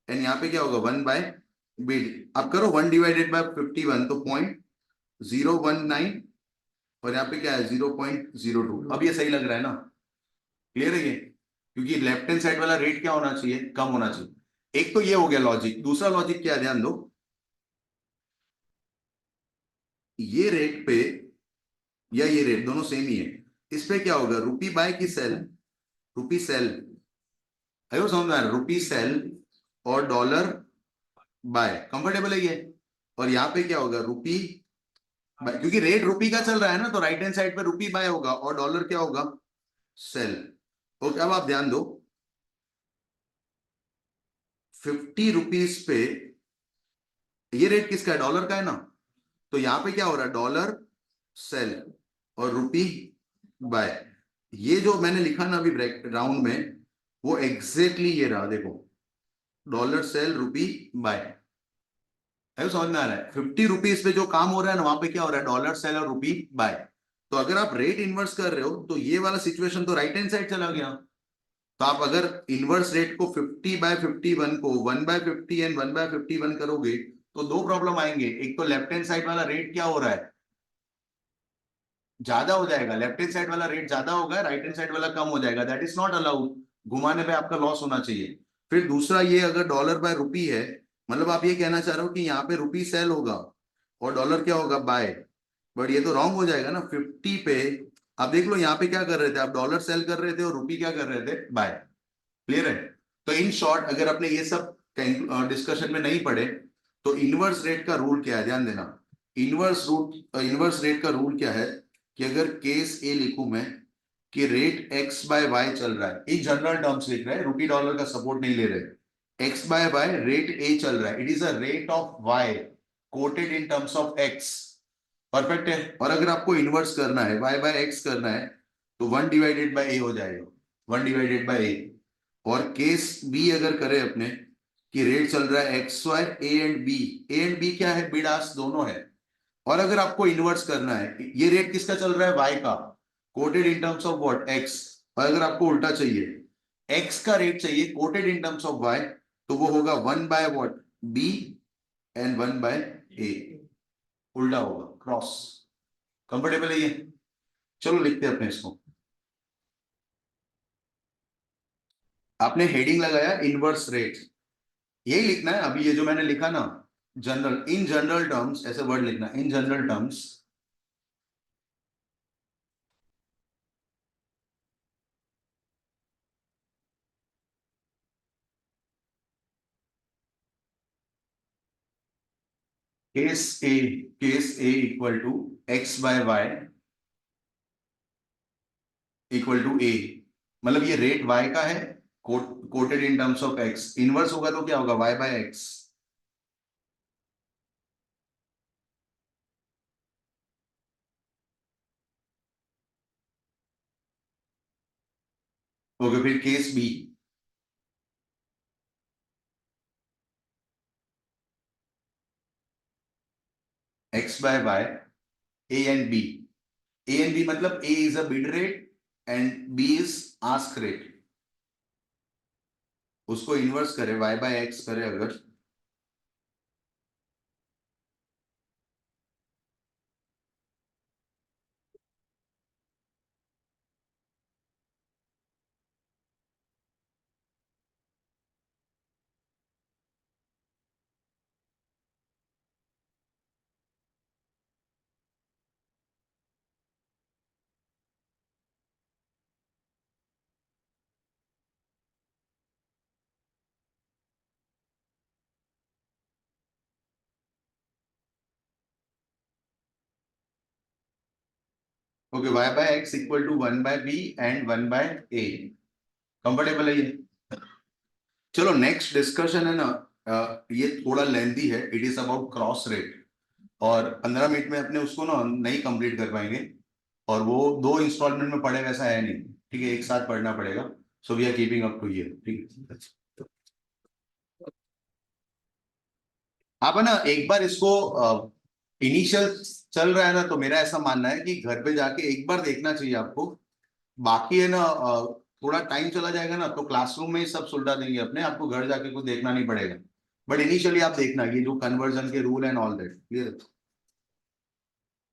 एंड यहाँ पे क्या होगा 1/बिड। अब करो 1/51 तो 0.019, और यहाँ पे क्या है 0.02। अब ये सही लग रहा है ना, क्लियर है ये, क्योंकि लेफ्ट हैंड साइड वाला रेट क्या होना चाहिए, कम होना चाहिए। एक तो ये हो गया लॉजिक। दूसरा लॉजिक क्या है, ध्यान दो, ये रेट पे या ये रेट दोनों सेम ही है, इस पे क्या होगा, रुपी बाय की सेल, रुपी सेल, है समझ में आ रहा, रुपी सेल और डॉलर बाय, कंफर्टेबल है ये। और यहाँ पे क्या होगा रुपी बाय, क्योंकि रेट रुपी का चल रहा है ना, तो राइट हैंड साइड पे रुपी बाय होगा और डॉलर क्या होगा, सेल। ओके, अब आप ध्यान दो, 50 रुपीज पे ये रेट किसका है, डॉलर का है ना, तो यहां पे क्या हो रहा है, डॉलर सेल और रुपी बाय। ये जो मैंने लिखा ना अभी ब्रैकेट राउंड में, वो एग्जैक्टली ये रहा, देखो, डॉलर सेल रुपी बाय, है समझ में आ रहा है। 50 रुपीज पे जो काम हो रहा है ना, वहां पे क्या हो रहा है, डॉलर सेल और रुपी बाय। तो अगर आप रेट इन्वर्स कर रहे हो, तो ये वाला सिचुएशन तो राइट हैंड साइड चला गया। तो आप अगर इनवर्स रेट को 50/51 को 1/50 एंड 1/51 करोगे, तो दो प्रॉब्लम आएंगे। एक तो लेफ्ट हैंड साइड वाला रेट क्या हो रहा है, ज्यादा हो जाएगा, लेफ्ट हैंड साइड वाला रेट ज्यादा होगा, राइट हैंड साइड वाला कम हो जाएगा, दैट इज नॉट अलाउड, घुमाने पे आपका लॉस होना चाहिए। फिर दूसरा, ये अगर डॉलर बाय रुपी है, मतलब आप ये कहना चाह रहे हो कि यहाँ पे रुपी सेल होगा और डॉलर क्या होगा, बाय, बट ये तो रॉन्ग हो जाएगा ना। 50 पे आप देख लो, यहाँ पे क्या कर रहे थे आप, डॉलर सेल कर रहे थे और रुपी क्या कर रहे थे, बाय, क्लियर है। तो इन शॉर्ट, अगर आपने ये सब डिस्कशन में नहीं पढ़े, तो इनवर्स रेट का रूल क्या है, ध्यान देना। इनवर्स रेट का रूल क्या है, कि अगर केस ए लिखूं मैं कि रेट x/y चल रहा है, इन जनरल टर्म्स लिख रहे हैं, रुपी डॉलर का सपोर्ट नहीं ले रहे, x/y रेट ए चल रहा है, it is a rate of y coated in terms of x, perfect है। और अगर आपको इन्वर्स करना है, y/x करना है, तो 1/a हो जाएगा, 1/a। और केस बी अगर करें अपने, कि रेट चल रहा है XY, ए एंड बी क्या है, बिड आस्क दोनों है। और अगर आपको इन्वर्स करना है, ये रेट किसका चल रहा है, Y का, coated in terms of what, X। और अगर आपको उल्टा चाहिए, X का रेट चाहिए coated in terms of Y, तो वो होगा 1/what, B एंड 1 बाय ए, उल्टा होगा, क्रॉस। कंफर्टेबल है ये? चलो लिखते हैं अपने इसको। आपने हेडिंग लगाया इनवर्स रेट, यही लिखना है। अभी ये जो मैंने लिखा ना, जनरल, इन जनरल टर्म्स, ऐसे वर्ड लिखना, in general terms case A equal to X by Y equal to A, मतलब ये रेट y का है, quoted in terms of x, inverse होगा तो क्या होगा, y बाय एक्स। ओके, फिर case B, x by Y, A and B. A and B मतलब A is a bid rate and B is ask rate, उसको inverse करे, y by X करे अगर, okay, y by X equal to 1 by B and 1 by A. Comfortable है ये? चलो next discussion है ना, ये थोड़ा लेंथी है, it is about cross rate, और 15 मिनट में अपने उसको ना नहीं कंप्लीट कर पाएंगे, और वो 2 इंस्टॉलमेंट में पढ़े वैसा है नहीं, ठीक है, एक साथ पढ़ना पड़ेगा। So we are keeping up to year, ठीक है। आप है ना एक बार इसको, इनिशियल चल रहा है ना, तो मेरा ऐसा मानना है कि घर पे जाके एक बार देखना चाहिए आपको। बाकी है ना, थोड़ा टाइम चला जाएगा ना तो क्लासरूम में ही सब सुलझा देंगे अपने, आपको घर जाके कुछ देखना नहीं पड़ेगा। बट इनिशियली आप देखना ये जो कन्वर्जन के rule and all that, clear है?